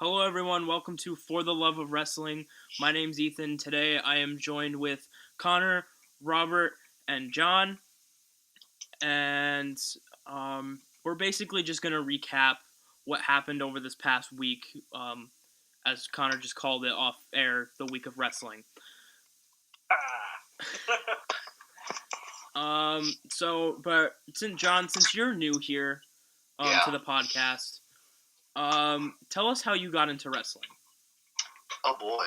Hello, everyone. Welcome to For the Love of Wrestling. My name's Ethan. Today, I am joined with Connor, Robert, and John. And we're basically just going to recap what happened over this past week, as Connor just called it off air, the week of wrestling. But since you're new here to the podcast, tell us how you got into wrestling. Oh boy.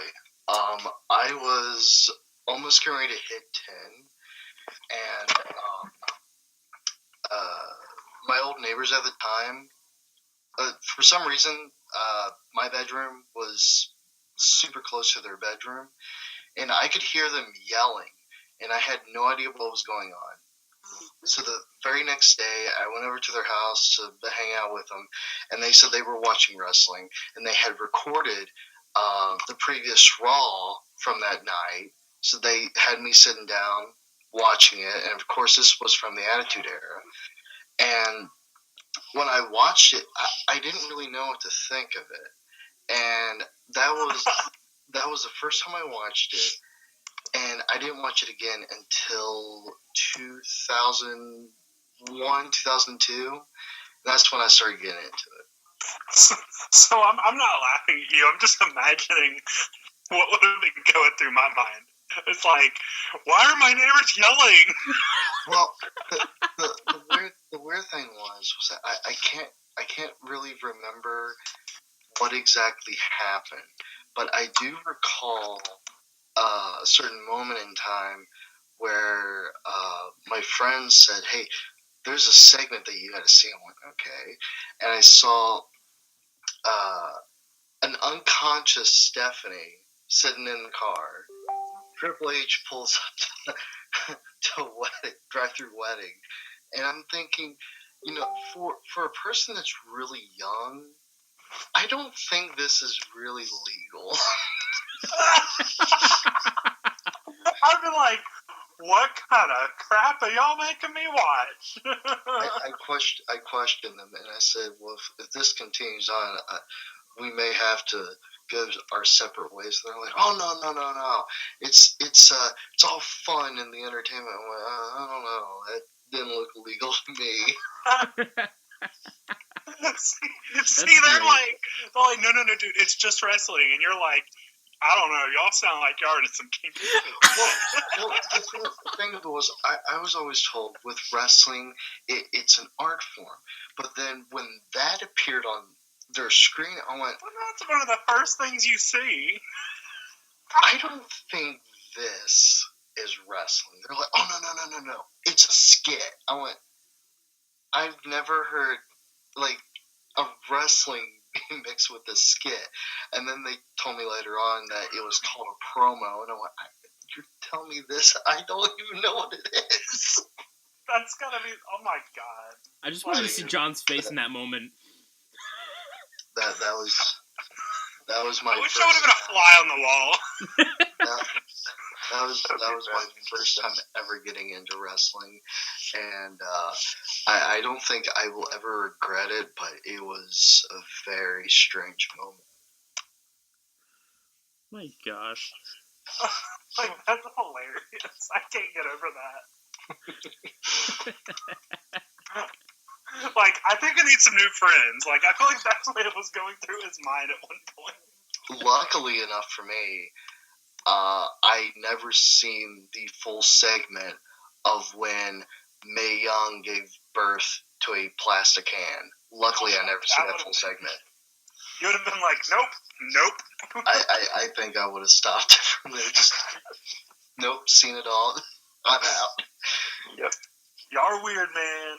I was almost getting ready to hit 10, and my old neighbors at the time, for some reason, my bedroom was super close to their bedroom, and I could hear them yelling, and I had no idea what was going on. So the very next day, I went over to their house to hang out with them, and they said they were watching wrestling, and they had recorded the previous Raw from that night. So they had me sitting down watching it, and of course this was from the Attitude Era. And when I watched it, I didn't really know what to think of it, and that was the first time I watched it. And I didn't watch it again until 2001, 2002. That's when I started getting into it. So I'm not laughing at you. I'm just imagining what would have been going through my mind. It's like, why are my neighbors yelling? Well, the weird thing was that I can't really remember what exactly happened, but I do recall a certain moment in time where my friend said, "Hey, there's a segment that you got to see." I went, "Okay," and I saw an unconscious Stephanie sitting in the car. Triple H pulls up to drive-through wedding, and I'm thinking, for a person that's really young, I don't think this is really legal. I've been like, what kind of crap are y'all making me watch? I questioned them, and I said, well, if this continues on, we may have to go our separate ways. And they're like, oh, no. It's all fun in the entertainment. I went, I don't know. That didn't look legal to me. See, they're like, no, dude, it's just wrestling. And you're like, I don't know. Y'all sound like y'all into some kinky well, the thing was, I was always told with wrestling, it's an art form. But then when that appeared on their screen, I went, well, that's one of the first things you see. I don't think this is wrestling. They're like, oh, no. It's a skit. I went, I've never heard, like, a wrestling being mixed with a skit. And then they told me later on that it was called a promo. And I went, you're telling me this? I don't even know what it is. That's gotta be, oh my god. I just wanted to see John's face in that moment. That was my I wish I would have been a fly on the wall. That was my first time ever getting into wrestling, and I don't think I will ever regret it, but it was a very strange moment. My gosh. Like, that's hilarious. I can't get over that. Like, I think I need some new friends. Like, I feel like that's what it was going through his mind at one point. Luckily enough for me, I never seen the full segment of when Mae Young gave birth to a plastic hand. Luckily, I never seen that full segment. You would have been like, nope. I think I would have stopped from there. Just, nope, seen it all. I'm out. Yep. Y'all are weird, man.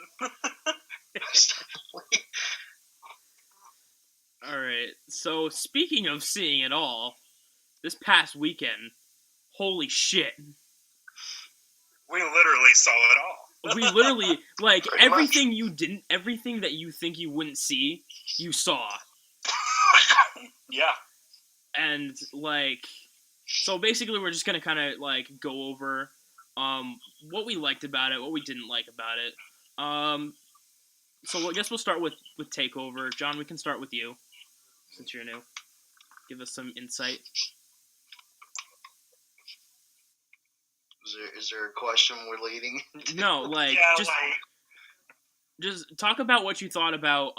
Alright, so speaking of seeing it all, this past weekend, holy shit. We literally saw it all. We literally, like, everything that you think you wouldn't see, you saw. Yeah. And, like, so basically we're just gonna kind of, like, go over what we liked about it, what we didn't like about it. So I guess we'll start with TakeOver. John, we can start with you, since you're new. give us some insight? Is there a question we're leading? No, like just talk about what you thought about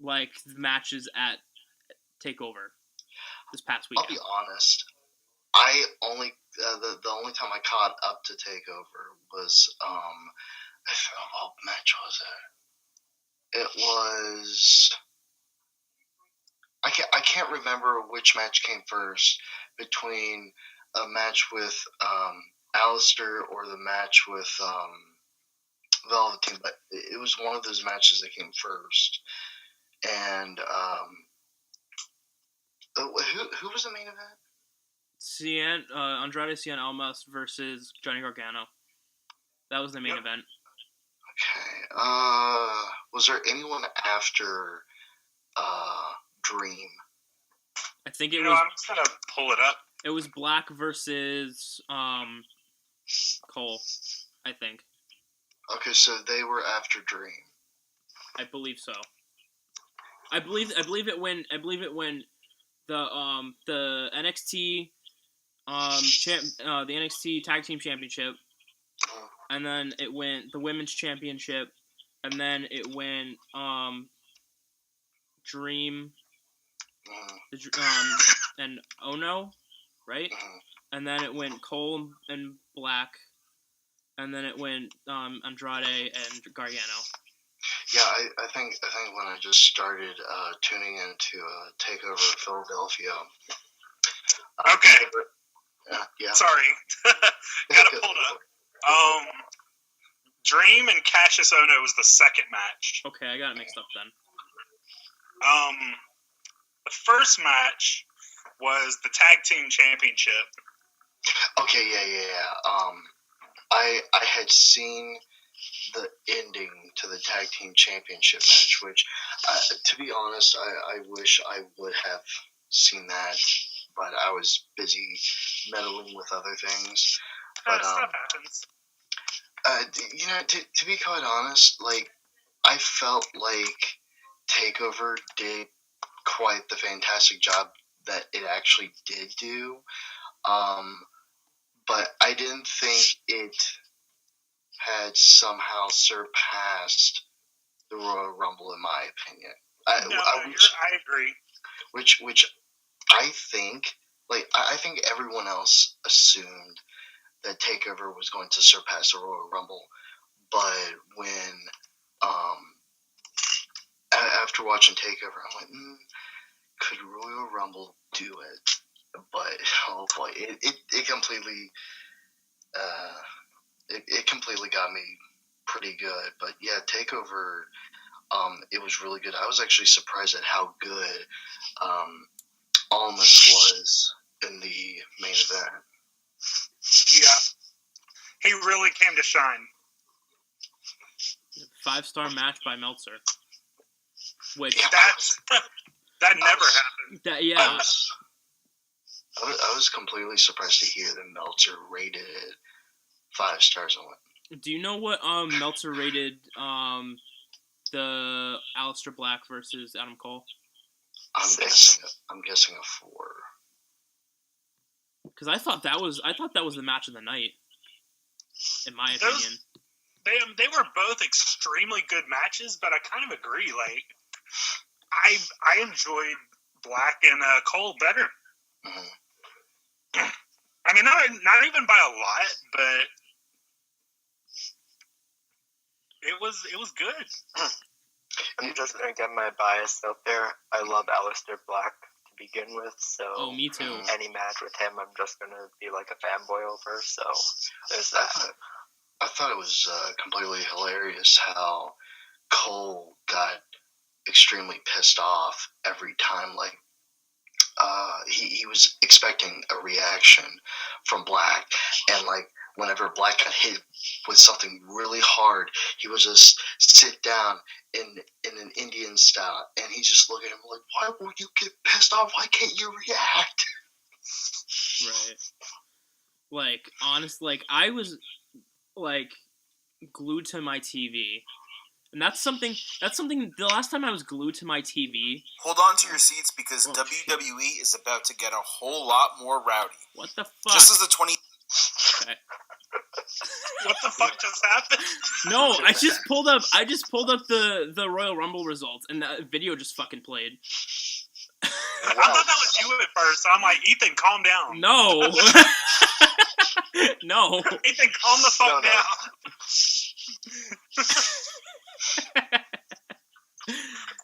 like the matches at Takeover this past weekend. I'll be honest. I only the only time I caught up to Takeover was what match was it? It was I can't remember which match came first between a match with Alistair or the match with Velveteen, but it was one of those matches that came first. And who was the main event? Andrade Cien Almas versus Johnny Gargano. That was the main event. Okay. Was there anyone after Dream? I think it was. I'm just gonna pull it up. It was Black versus Cole, I think. Okay, so they were after Dream. I believe so. I believe it when the NXT the NXT Tag Team Championship, and then it went the Women's Championship, and then it went Dream, and Ono, right? And then it went Cole and Black, and then it went Andrade and Gargano. Yeah, I think when I just started tuning into Takeover Philadelphia. Okay. Yeah. Sorry, gotta pull it up. Dream and Cassius Ono was the second match. Okay, I got it mixed up then. The first match was the Tag Team Championship. Okay, yeah. I had seen the ending to the Tag Team Championship match, which, to be honest, I wish I would have seen that, but I was busy meddling with other things. But Stuff happens. To be quite honest, like, I felt like Takeover did quite the fantastic job that it actually did do. But I didn't think it had somehow surpassed the Royal Rumble, in my opinion. I agree. Which I think, I think everyone else assumed that Takeover was going to surpass the Royal Rumble, but when after watching Takeover, I'm like, could Royal Rumble do it? But oh boy, it completely it completely got me pretty good. But yeah, Takeover, it was really good. I was actually surprised at how good Almas was in the main event. Yeah, he really came to shine. 5-star match by Meltzer. Which that never happened. I was completely surprised to hear that Meltzer rated it 5 stars and went. Do you know what Meltzer rated the Aleister Black versus Adam Cole? I'm guessing a 4. Because I thought that was the match of the night, in my opinion. They were both extremely good matches, but I kind of agree. Like, I enjoyed Black and Cole better. Mm-hmm. I mean, not even by a lot, but it was good. I'm just gonna get my bias out there. I love Aleister Black to begin with, so me too. Any match with him, I'm just gonna be like a fanboy over. So there's that. I thought it was completely hilarious how Cole got extremely pissed off every time. Like, he was expecting a reaction from Black, and like whenever Black got hit with something really hard, he would just sit down in an Indian style, and he just look at him like, "Why won't you get pissed off? Why can't you react?" Right. Like, honestly, like, I was like glued to my TV, And that's something. The last time I was glued to my TV. Hold on to your seats because Oh, WWE is about to get a whole lot more rowdy. What the fuck? Just as the 20. Okay. What the fuck just happened? No, I just pulled up the Royal Rumble results, and that video just fucking played. I thought that was you at first. So I'm like, Ethan, calm down. No. No. Ethan, calm the fuck down.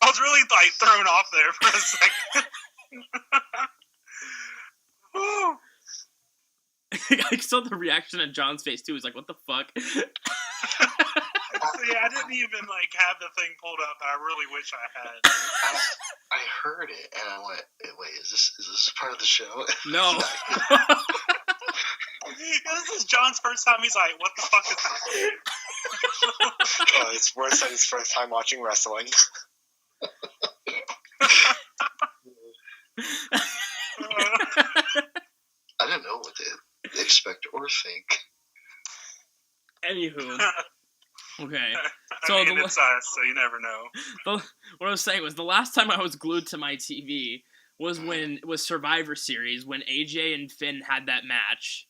I was really like thrown off there for a second. Woo. I saw the reaction on John's face too. He's like, "What the fuck?" See, I didn't even like have the thing pulled up. I really wish I had. I heard it and I went, "Wait, is this part of the show?" No. This is John's first time. He's like, "What the fuck is happening?" It's worse than his first time watching wrestling. I didn't know what to expect or think. Anywho, okay. So it's us, so you never know. What I was saying was the last time I was glued to my TV was Survivor Series when AJ and Finn had that match.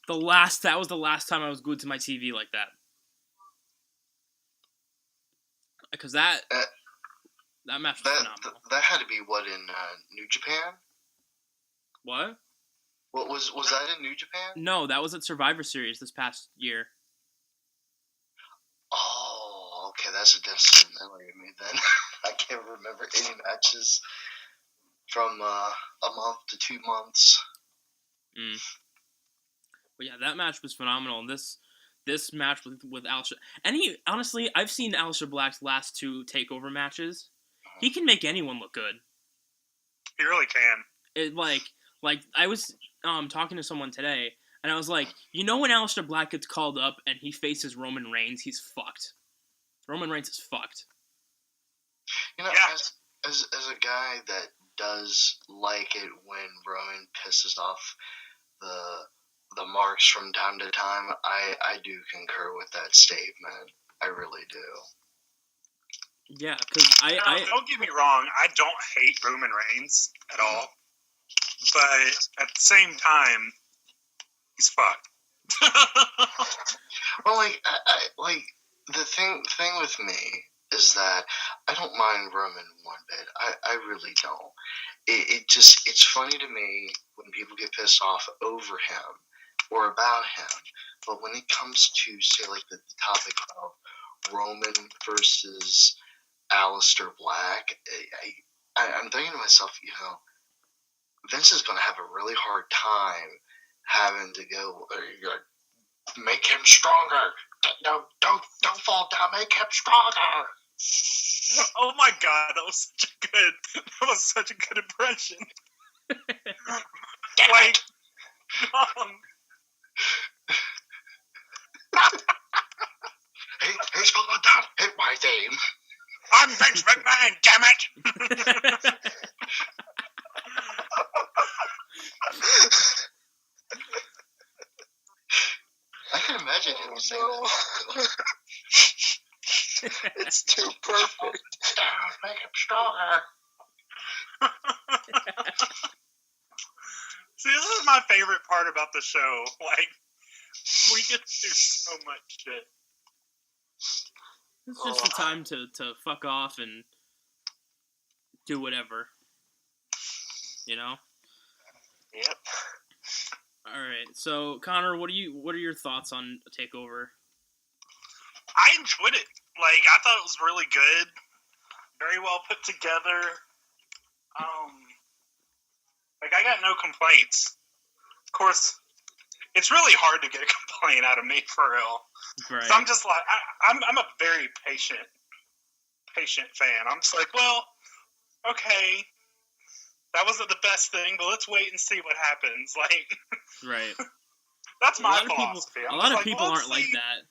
That was the last time I was glued to my TV like that. Because that match was phenomenal. That had to be what in New Japan? What? What was that in New Japan? No, that was at Survivor Series this past year. Oh, okay, that's a distant memory of me then. I can't remember any matches from a month to 2 months. But yeah, that match was phenomenal. And this match with Aleister, honestly, I've seen Aleister Black's last 2 takeover matches. He can make anyone look good. He really can. It like I was talking to someone today, and I was like, when Aleister Black gets called up and he faces Roman Reigns, he's fucked. Roman Reigns is fucked. As a guy that does like it when Roman pisses off the marks from time to time, I do concur with that statement. I really do. Yeah, because don't get me wrong, I don't hate Roman Reigns at all. But at the same time, he's fucked. Well, I the thing with me is that I don't mind Roman one bit. I really don't. It's funny to me when people get pissed off over him or about him. But when it comes to, say, like the topic of Roman versus Aleister Black, I'm thinking to myself, Vince is going to have a really hard time having to go, make him stronger. No, don't fall down. Make him stronger. Oh my god, that was such a good impression. Like, He's going down. Hit my name. I'm Vince McMahon, damn it! I can imagine him saying that. It's too perfect. Make him stronger. See, this is my favorite part about the show. Like, we get to do so much shit. It's just the time to fuck off and do whatever. Yep. All right. So, Connor, what are your thoughts on TakeOver? I enjoyed it. Like, I thought it was really good. Very well put together. I got no complaints. Of course, it's really hard to get a complaint out of me, for real. Right. So I'm just like, I'm a very patient fan. I'm just like, well, okay, that wasn't the best thing, but let's wait and see what happens. Like, right. That's my philosophy. A lot of people aren't like that.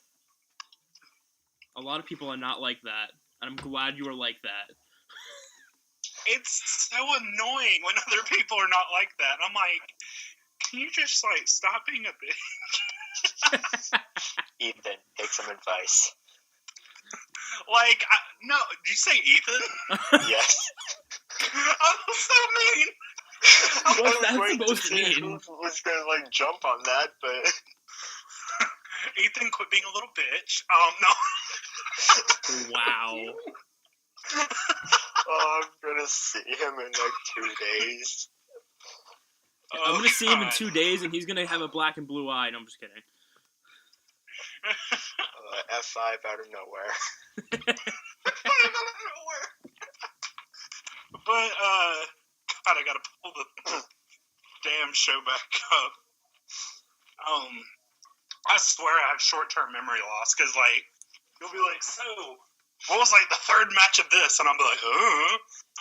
A lot of people are not like that. And I'm glad you are like that. It's so annoying when other people are not like that. And I'm like, can you just, like, stop being a bitch? Ethan, take some advice. Like, no, did you say Ethan? Yes. I was so mean. What's that waiting to supposed to see mean? who was gonna like jump on that, but Ethan, quit being a little bitch. No. Wow. oh, I'm gonna see him in like 2 days. I'm gonna see him in God. 2 days, and he's gonna have a black and blue eye. No, I'm just kidding. F5 out of nowhere. But, God, I gotta pull the damn show back up. I swear I have short-term memory loss, because, like, you'll be like, so, what was, like, the third match of this? And I'll be like,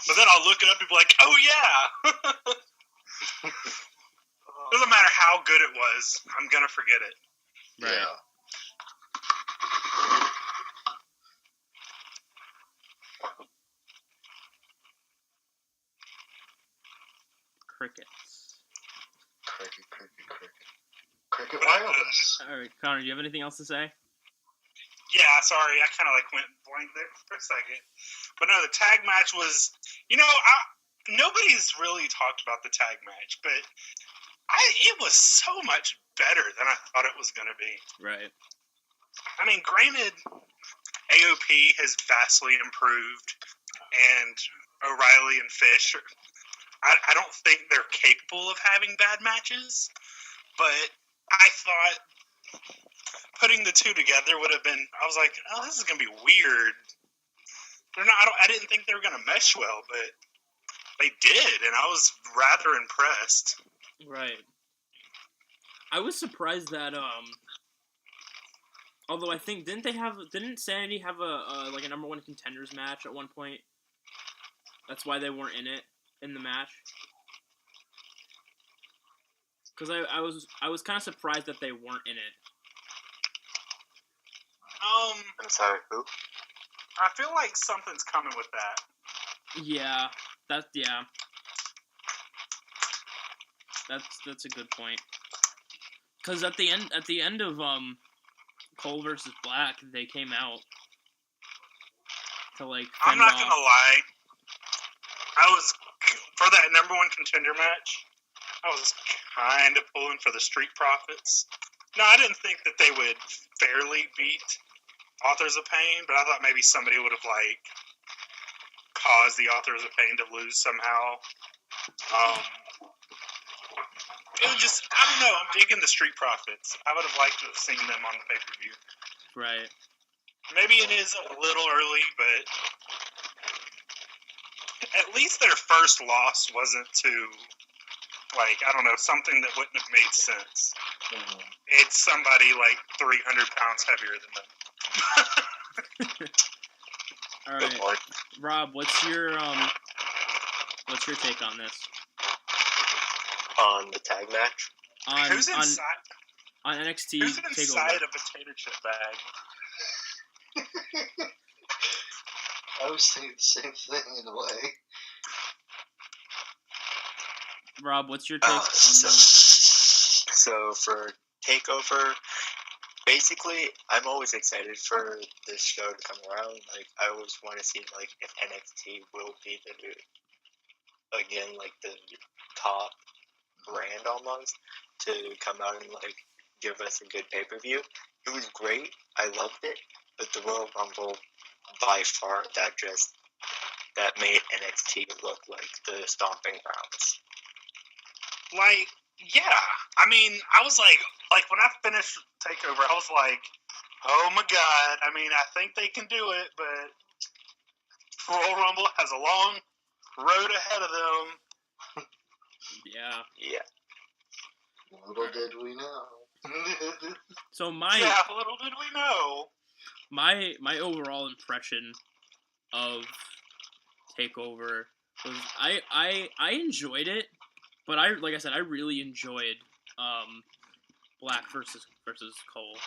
but then I'll look it up and be like, oh, yeah! Doesn't matter how good it was, I'm gonna forget it. Right. Yeah. Crickets. Cricket wireless. All right, Connor, do you have anything else to say? Yeah, sorry, I kind of, like, went blank there for a second. But no, the tag match was, nobody's really talked about the tag match, but it was so much better than I thought it was going to be. Right. I mean, granted, AOP has vastly improved, and O'Reilly and Fish, I don't think they're capable of having bad matches, but I thought putting the two together would have been, I was like, oh, this is going to be weird. I didn't think they were going to mesh well, but they did, and I was rather impressed. Right. I was surprised that although I think didn't Sanity have a like a number one contenders match at one point? That's why they weren't in the match. Because I was kind of surprised that they weren't in it. I'm sorry, who? I feel like something's coming with that. Yeah, that's a good point. Because at the end of Cole versus Black, they came out to like I'm fend not off. gonna lie. I was for that number one contender match. I was kind of pulling for the Street Profits. No, I didn't think that they would fairly beat Authors of Pain, but I thought maybe somebody would have like caused the Authors of Pain to lose somehow. It was just, I don't know, I'm digging the Street Profits. I would have liked to have seen them on the pay-per-view. Right. Maybe it is a little early, but at least their first loss wasn't to, like, I don't know, something that wouldn't have made sense. Mm-hmm. It's somebody like 300 pounds heavier than them. All right, Rob, what's your take on this? On the tag match? Who's inside? On NXT Who's Takeover? inside a potato chip bag? I was thinking the same thing in a way. Rob, what's your take on this? So for Takeover, basically, I'm always excited for this show to come around. Like, I always want to see like if NXT will be the top brand almost to come out and like give us a good pay-per-view. It was great. I loved it. But the Royal Rumble, by far, that made NXT look like the stomping grounds. Like, yeah. I mean, I was like when I finished Takeover, I was like, oh my god. I mean, I think they can do it, but Royal Rumble has a long road ahead of them. Yeah. Little did we know. So little did we know. My overall impression of Takeover was I enjoyed it, but like I said, I really enjoyed Black versus Cole,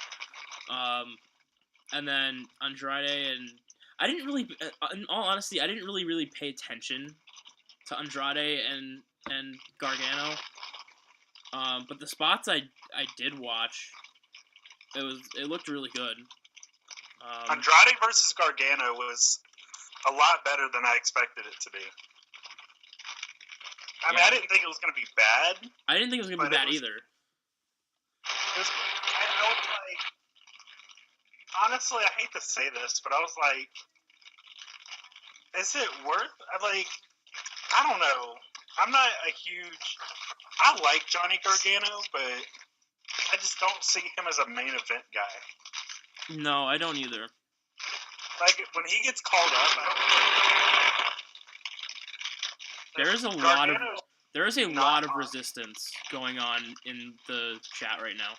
and then Andrade, and I didn't really, in all honesty, I didn't really pay attention to Andrade and Gargano. But the spots I did watch, it looked really good. Andrade versus Gargano was a lot better than I expected it to be. I mean, I didn't think it was going to be bad. I didn't think it was going to be bad either. I was like, honestly, I hate to say this, but I was like, is it worth? I don't know. I'm not a huge. I like Johnny Gargano, but I just don't see him as a main event guy. No, I don't either. Like when he gets called up, there is a lot of resistance going on in the chat right now.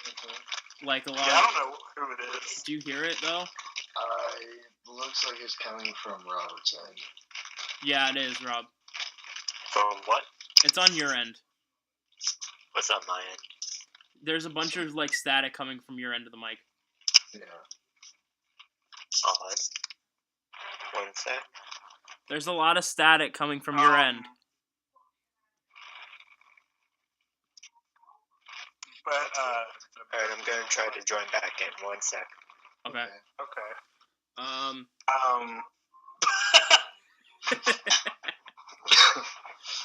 Mm-hmm. Like a lot. Yeah, I don't know who it is. Do you hear it though? It looks like it's coming from Robert's end. Yeah, it is, Rob. From what? It's on your end. What's on my end? There's a bunch of like static coming from your end of the mic. Yeah. Odd. One sec. There's a lot of static coming from your end. But alright, I'm gonna try to join back in 1 sec. Okay.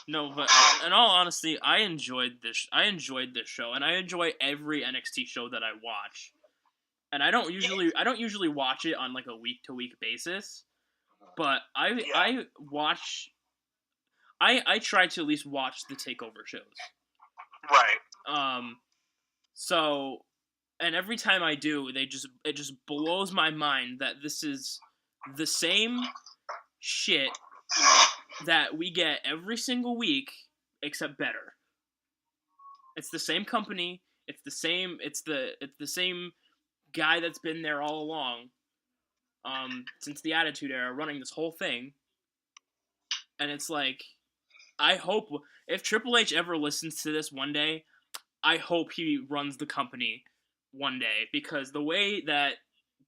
No, but in all honesty, I enjoyed this show, and I enjoy every NXT show that I watch. And I don't usually watch it on like a week to week basis, but I try to at least watch the takeover shows. Right. So, and every time I do, it just blows my mind that this is the same shit that we get every single week, except better. It's the same company. It's the same guy that's been there all along, since the Attitude Era, running this whole thing. And it's like, I hope if Triple H ever listens to this one day, I hope he runs the company one day, because the way that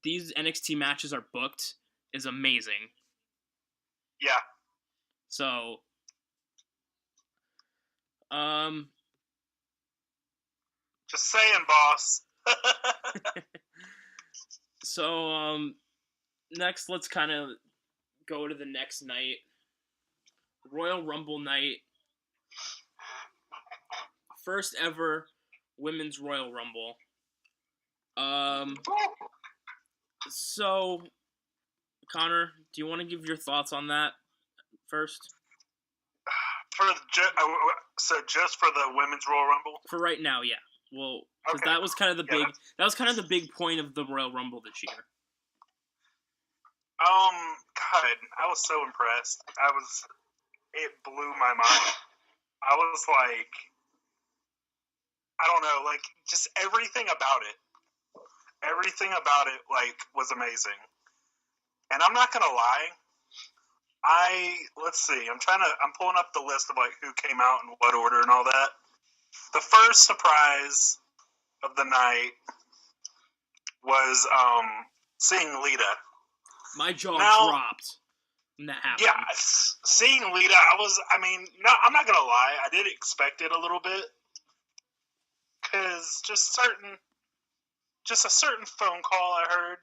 these NXT matches are booked is amazing. Yeah. So, just saying, boss. So, next, let's kind of go to the next night. Royal Rumble night. First ever Women's Royal Rumble. So, Connor, do you want to give your thoughts on that first? Just for the Women's Royal Rumble? For right now, yeah. Well, because that was kind of the big point of the Royal Rumble this year. God, I was so impressed. It blew my mind. I was like, I don't know, like, just everything about it. Everything about it, like, was amazing. And I'm not gonna lie, let's see, I'm pulling up the list of, like, who came out in what order and all that. The first surprise of the night was, seeing Lita. My jaw dropped when that happened. Yeah, seeing Lita, I'm not gonna lie, I did expect it a little bit. Because just a certain phone call I heard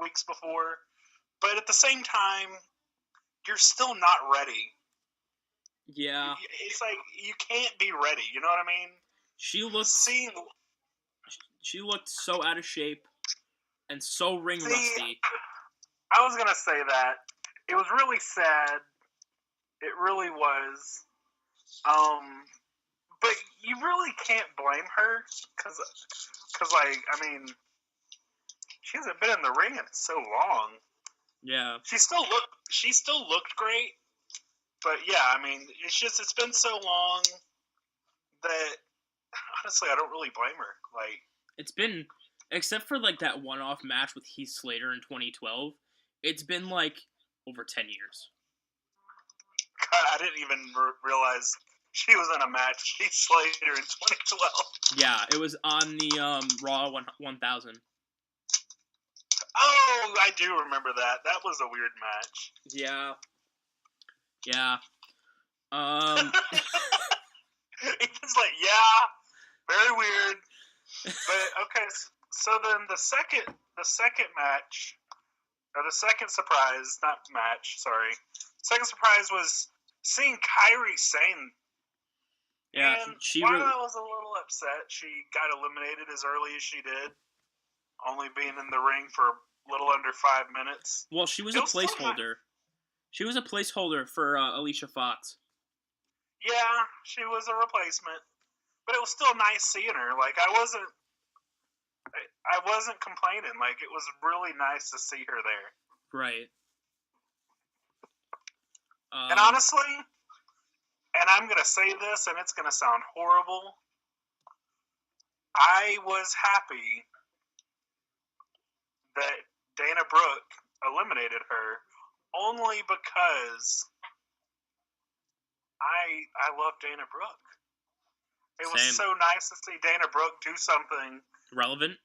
weeks before, but at the same time, you're still not ready. Yeah. It's like, you can't be ready, you know what I mean? She looked so out of shape and so ring rusty. I was going to say that. It was really sad. It really was. But you really can't blame her, because like, I mean, she hasn't been in the ring in so long. Yeah. She still looked great, but yeah, I mean, it's been so long that, honestly, I don't really blame her. Like, it's been, except for like that one-off match with Heath Slater in 2012, it's been like over 10 years. God, I didn't even realize she was in a match with Heath Slater in 2012. Yeah, it was on the Raw 1000. Oh, I do remember that. That was a weird match. Yeah. Yeah. It's like, yeah, very weird. But, okay, So then the second match, or the second surprise, not match, sorry. Second surprise was seeing Kairi Sane. Yeah, And she while really. I was a little upset, she got eliminated as early as she did, only being in the ring for a little under 5 minutes. Well, she was It a was still placeholder. She was a placeholder for Alicia Fox. Yeah, she was a replacement, but it was still nice seeing her. Like I wasn't complaining. Like it was really nice to see her there. Right. And honestly, and I'm gonna say this, and it's gonna sound horrible, I was happy that Dana Brooke eliminated her only because I love Dana Brooke. It was Same. so nice to see Dana Brooke do something relevant.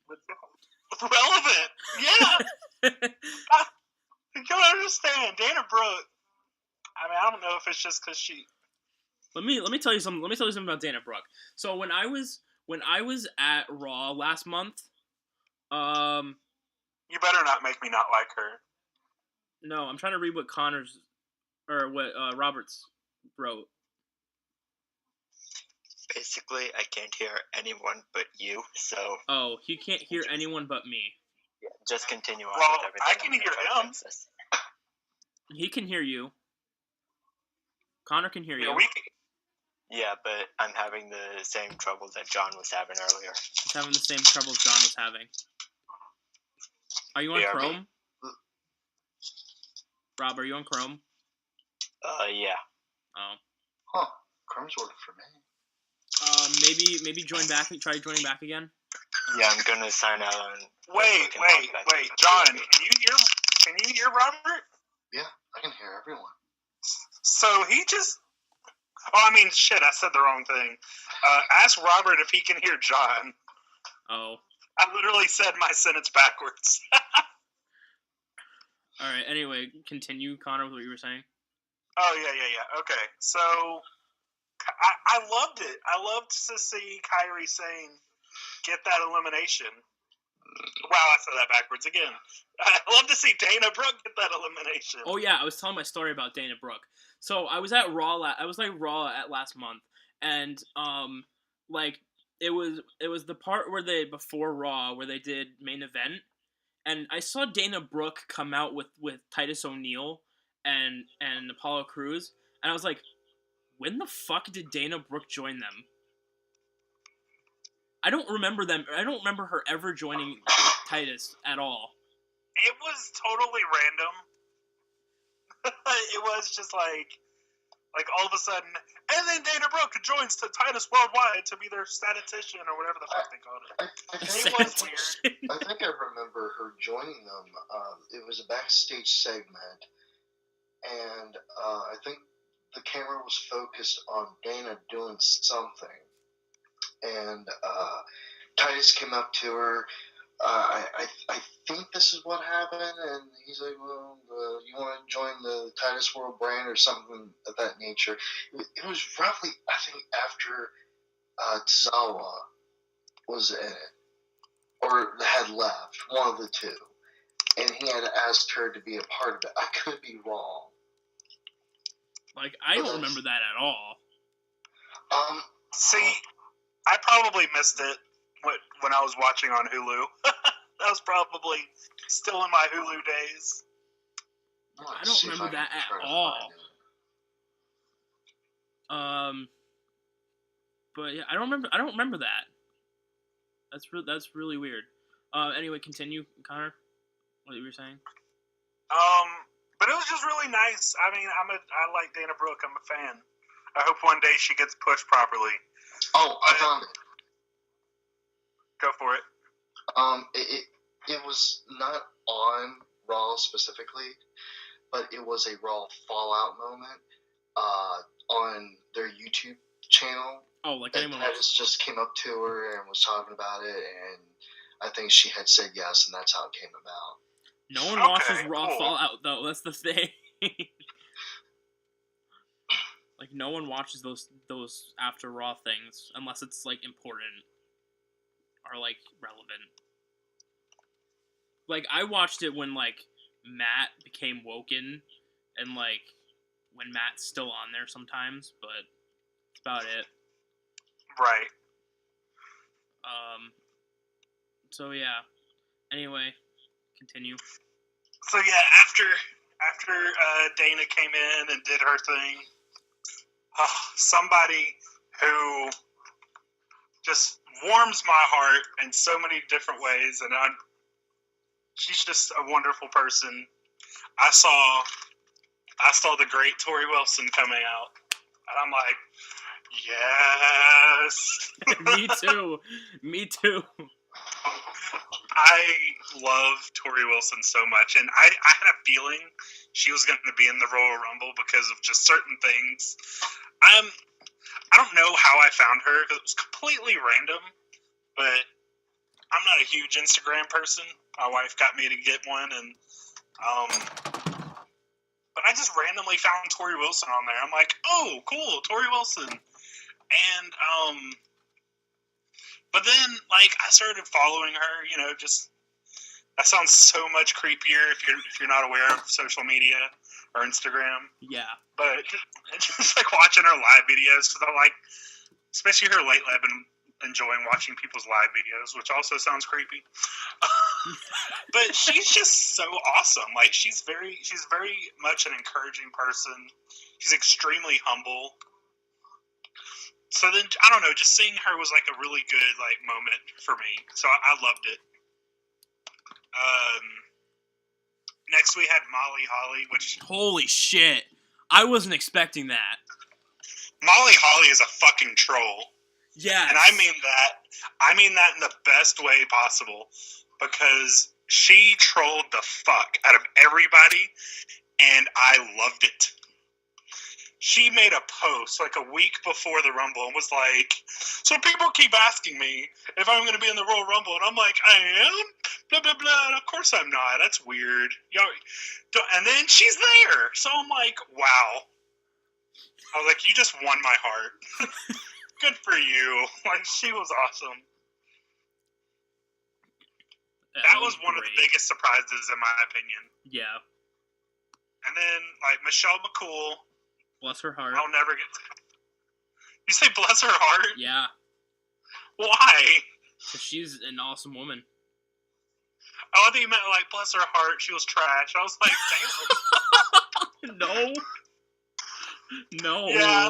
relevant. Yeah. You don't understand. Dana Brooke, I mean, I don't know if it's just because she... Let me tell you something. Let me tell you something about Dana Brooke. So when I was at Raw last month, You better not make me not like her. no, I'm trying to read what Connor's or what Roberts wrote. Basically, I can't hear anyone but you, so Oh, he can't hear anyone but me. yeah, just continue on Well, with everything. I can I'm gonna hear try to him. fix this. He can hear you. Connor can hear you. Yeah, Yeah, but I'm having the same trouble that John was having earlier. He's having the same troubles John was having. Are you on Yeah, Chrome? Rob, are you on Chrome? Yeah. Oh. Huh. Chrome's working for me. Maybe join back. Try joining back again. Yeah, I'm gonna sign out on. Wait, John, can you hear Robert? Yeah, I can hear everyone. So he just... Oh, I mean, shit, I said the wrong thing. Ask Robert if he can hear John. Oh. I literally said my sentence backwards. All right. Anyway, continue, Connor, with what you were saying. Oh, yeah. Okay, so I loved it. I loved to see Kairi Sane get that elimination. Wow, I said that backwards again. I love to see Dana Brooke get that elimination. Oh yeah, I was telling my story about Dana Brooke. So I was at Raw. I was like Raw at last month, and like it was the part where they before Raw where they did main event, and I saw Dana Brooke come out with Titus O'Neil and Apollo Crews, and I was like, when the fuck did Dana Brooke join them? I don't remember them. I don't remember her ever joining Titus at all. It was totally random. It was just like all of a sudden, and then Dana Brooke joins to Titus Worldwide to be their statistician or whatever the fuck they called it. It was weird. I think I remember her joining them. It was a backstage segment, and I think the camera was focused on Dana doing something, and Titus came up to her. I think this is what happened, and he's like, well, you want to join the Titus World brand or something of that nature. It was roughly, I think, after Tozawa was in it, or had left, one of the two, and he had asked her to be a part of it. I could be wrong. Like, I don't remember that at all. See, I probably missed it when I was watching on Hulu. That was probably still in my Hulu days. I don't remember that at all. But yeah, I don't remember that. That's really weird. Anyway, continue, Connor. What you were saying? But it was just really nice. I mean, I like Dana Brooke. I'm a fan. I hope one day she gets pushed properly. Oh, I found it. Go for it. It was not on Raw specifically, but it was a Raw Fallout moment on their YouTube channel. Oh, like and anyone Titus just came up to her and was talking about it, and I think she had said yes, and that's how it came about. No one watches Raw Fallout, though. That's the thing. Like, no one watches those after Raw things unless it's like important or like relevant. Like, I watched it when, like, Matt became Woken, and, like, when Matt's still on there sometimes, but that's about it. Right. So, yeah. Anyway, continue. So, yeah, after Dana came in and did her thing, somebody who just warms my heart in so many different ways, and she's just a wonderful person. I saw the great Tori Wilson coming out, and I'm like, yes. Me too. I love Tori Wilson so much, and I had a feeling she was going to be in the Royal Rumble because of just certain things. I don't know how I found her because it was completely random, but I'm not a huge Instagram person. My wife got me to get one, and but I just randomly found Tori Wilson on there. I'm like, oh, cool, Tori Wilson, and but then like I started following her. You know, just that sounds so much creepier if you're not aware of social media or Instagram. Yeah. But just like watching her live videos, because I like, especially her late live, and enjoying watching people's live videos, which also sounds creepy. But she's just so awesome. Like she's very much an encouraging person. She's extremely humble. So then I don't know, just seeing her was like a really good like moment for me. So I loved it. Next we had Molly Holly, which Holy shit. I wasn't expecting that. Molly Holly is a fucking troll. Yeah. And I mean that in the best way possible, because she trolled the fuck out of everybody, and I loved it. She made a post like a week before the Rumble and was like, so people keep asking me if I'm going to be in the Royal Rumble, and I'm like, I am? Blah, blah, blah. And of course I'm not. That's weird. And then she's there. So I'm like, wow. I was like, you just won my heart. Good for you. Like, she was awesome. That was one of the biggest surprises, in my opinion. Yeah. And then, like, Michelle McCool. Bless her heart. I'll never get to... You say bless her heart? Yeah. Why? Because she's an awesome woman. Oh, I think you meant, like, bless her heart, she was trash. I was like, damn. No. Yeah,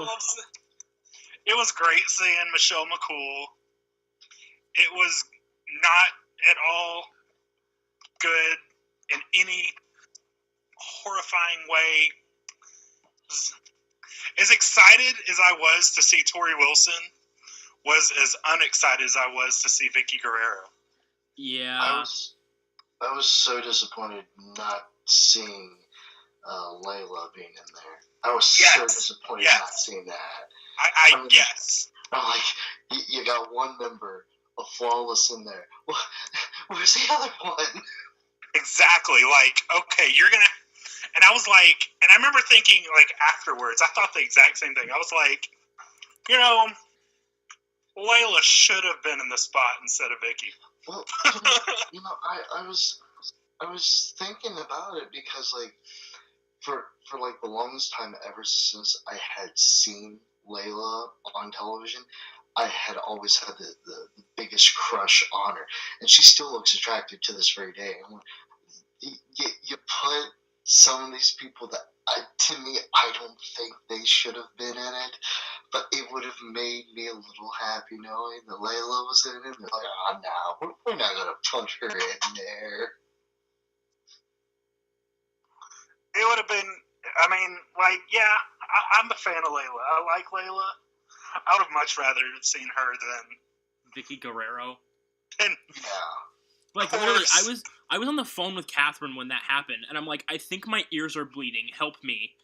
it was great seeing Michelle McCool. It was not at all good in any horrifying way. As excited as I was to see Tori Wilson, was as unexcited as I was to see Vicky Guerrero. Yeah. I was so disappointed not seeing Layla being in there. I was so disappointed not seeing that. I guess. I'm like, you got one member of Flawless in there. Where's the other one? Exactly. Like, okay, you're going to... And I was like... And I remember thinking, like, afterwards, I thought the exact same thing. I was like, you know, Layla should have been in the spot instead of Vicky. Well, I was thinking about it because, like, for like the longest time, ever since I had seen Layla on television, I had always had the biggest crush on her, and she still looks attractive to this very day. And you put some of these people that, to me, I don't think they should have been in it, but it would have made me a little happy knowing that Layla was in it. They're like, oh, no, we're not going to put her in there. It would have been, I mean, like, yeah, I'm a fan of Layla. I like Layla. I would have much rather seen her than Vicky Guerrero. And yeah. Like, literally, I was on the phone with Catherine when that happened, and I'm like, I think my ears are bleeding. Help me.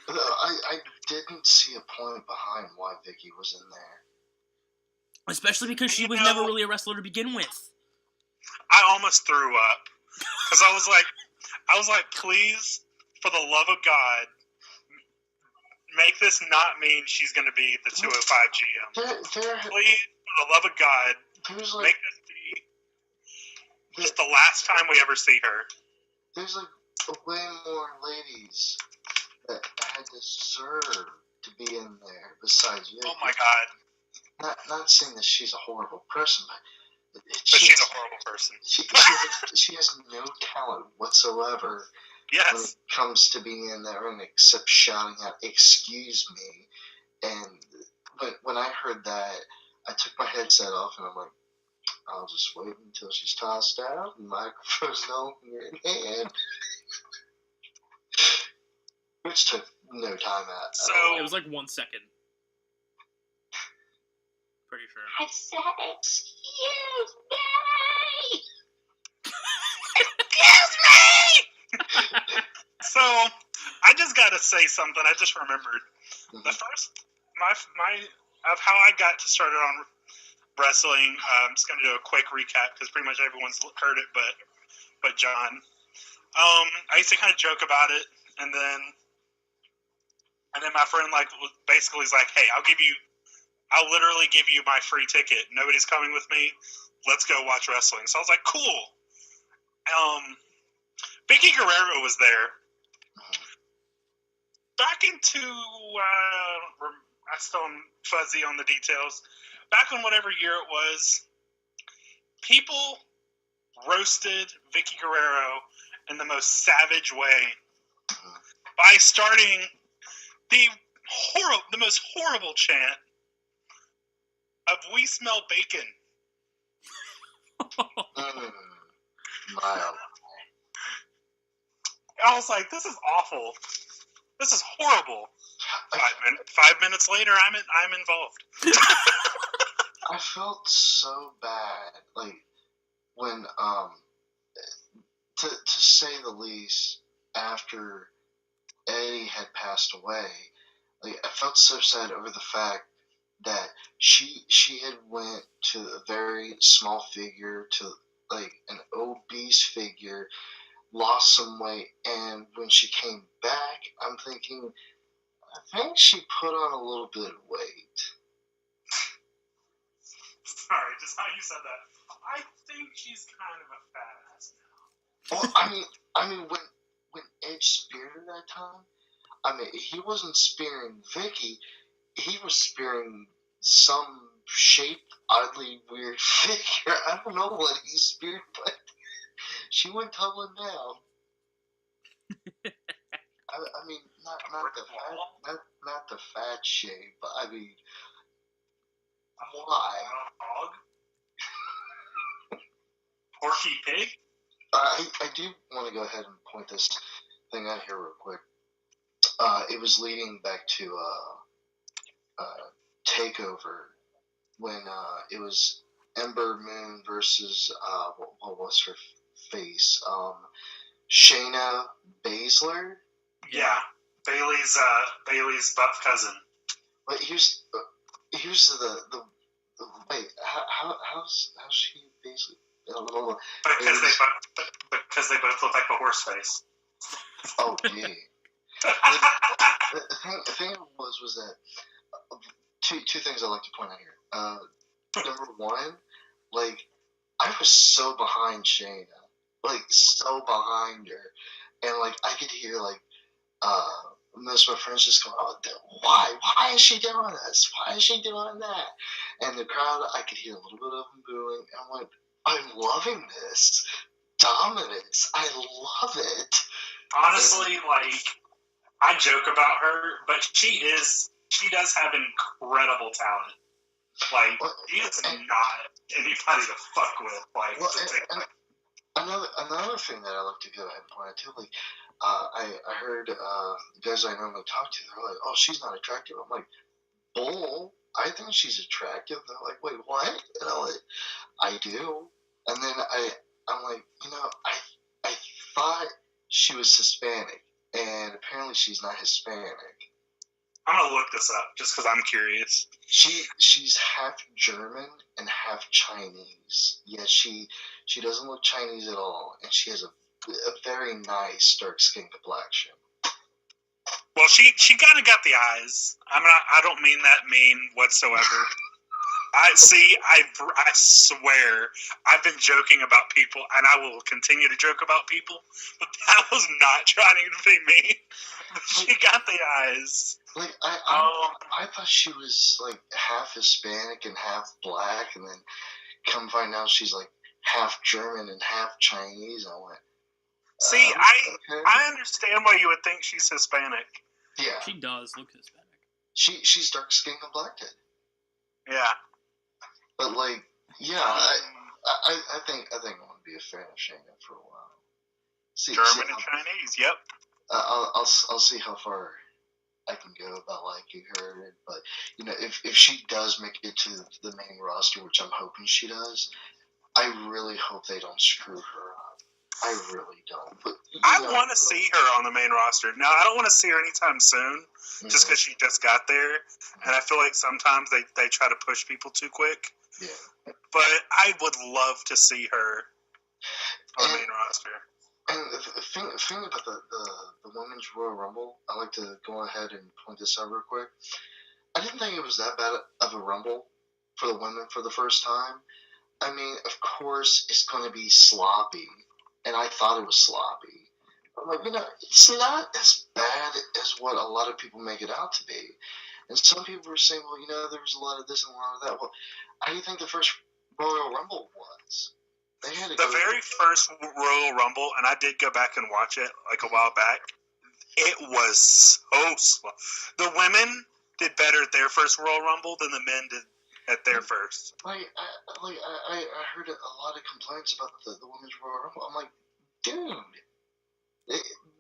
I didn't see a point behind why Vicky was in there. Especially because she was never really a wrestler to begin with. I almost threw up. Because I was like, please, for the love of God, make this not mean she's going to be the 205 GM. Please, for the love of God, make this be It's the last time we ever see her. There's like way more ladies that had deserved to be in there besides you. Oh my god. Not saying that she's a horrible person, but She's a horrible person. She has no talent whatsoever when Yes. it comes to being in that ring except shouting out, "Excuse me." And when I heard that, I took my headset off and I'm like, I'll just wait until she's tossed out and microphone's no longer in hand. Which took no time out. So It was like 1 second. Pretty sure. I said, excuse me! excuse me! So, I just gotta say something. I just remembered. The first, my of how I got started on wrestling. I'm just gonna do a quick recap because pretty much everyone's heard it, but John. I used to kind of joke about it, and then my friend basically is like, "Hey, I'll literally give you my free ticket. Nobody's coming with me. Let's go watch wrestling." So I was like, "Cool." Vicky Guerrero was there. Back into I still am fuzzy on the details. Back in whatever year it was, people roasted Vicky Guerrero in the most savage way by starting the most horrible chant of "We smell bacon." Mild. I was like, "This is awful. This is horrible." 5 minutes later, I'm involved. I felt so bad, like when to say the least, after Eddie had passed away, like I felt so sad over the fact that she had went to a very small figure to like an obese figure, lost some weight, and when she came back, I'm thinking, I think she put on a little bit of weight. Sorry, just how you said that. I think she's kind of a fat ass now. Well, I mean, when Edge speared her that time, I mean, he wasn't spearing Vicky. He was spearing some shaped, oddly weird figure. I don't know what he speared, but she went tumbling down. I mean, not the fat shape, but I mean, why? Dog? Porky pig? I do want to go ahead and point this thing out here real quick. It was leading back to Takeover when it was Ember Moon versus what was her face? Shayna Baszler. Yeah, Bailey's buff cousin. But here's the wait. How's she basically? Because they both look like a horse face. Oh gee. The thing was that two things I'd like to point out here. Number one, like I was so behind Shayna, like so behind her, and like I could hear like most of my friends just going, "Oh, why is she doing this? Why is she doing that?" And the crowd, I could hear a little bit of them booing, and I'm like, I'm loving this dominance. I love it. Honestly, like I joke about her, but she does have incredible talent. Like she is not anybody to fuck with. Like another thing that I like to go ahead and point out too, like I heard guys I normally talk to, they're like, "Oh, she's not attractive." I'm like, "Bull, I think she's attractive." They're like, "Wait, what?" And I'm like, "I do." And then I'm like, I thought she was Hispanic, and apparently she's not Hispanic. I'm gonna look this up just because I'm curious. She's half German and half Chinese. Yes, she doesn't look Chinese at all, and she has a very nice dark skin complexion. Well, she kind of got the eyes. I don't mean that mean whatsoever. I see. I swear, I've been joking about people, and I will continue to joke about people. But that was not trying to be me. She got the eyes. Like I thought she was like half Hispanic and half black, and then come find out she's like half German and half Chinese. I went. See, Okay. I understand why you would think she's Hispanic. Yeah, She does look Hispanic. she's dark skinned and black head. Yeah. But like, yeah, I think I want to be a fan of Shayna for a while. German and Chinese. Yep. I'll see how far I can go about liking her. But you know, if she does make it to the main roster, which I'm hoping she does, I really hope they don't screw her up. I really don't. But I want to see her on the main roster. Now, I don't want to see her anytime soon, just because she just got there. And I feel like sometimes they try to push people too quick. Yeah. But I would love to see her on the main roster. And the thing about the Women's Royal Rumble, I like to go ahead and point this out real quick. I didn't think it was that bad of a Rumble for the women for the first time. I mean, of course, it's going to be sloppy, and I thought it was sloppy. But, like, you know, it's not as bad as what a lot of people make it out to be. And some people were saying, well, you know, there was a lot of this and a lot of that. Well, how do you think the first Royal Rumble was? They had to the very first Royal Rumble, and I did go back and watch it like a while back. It was so slow. The women did better at their first Royal Rumble than the men did at their first. I heard a lot of complaints about the Women's Royal Rumble. I'm like, dude,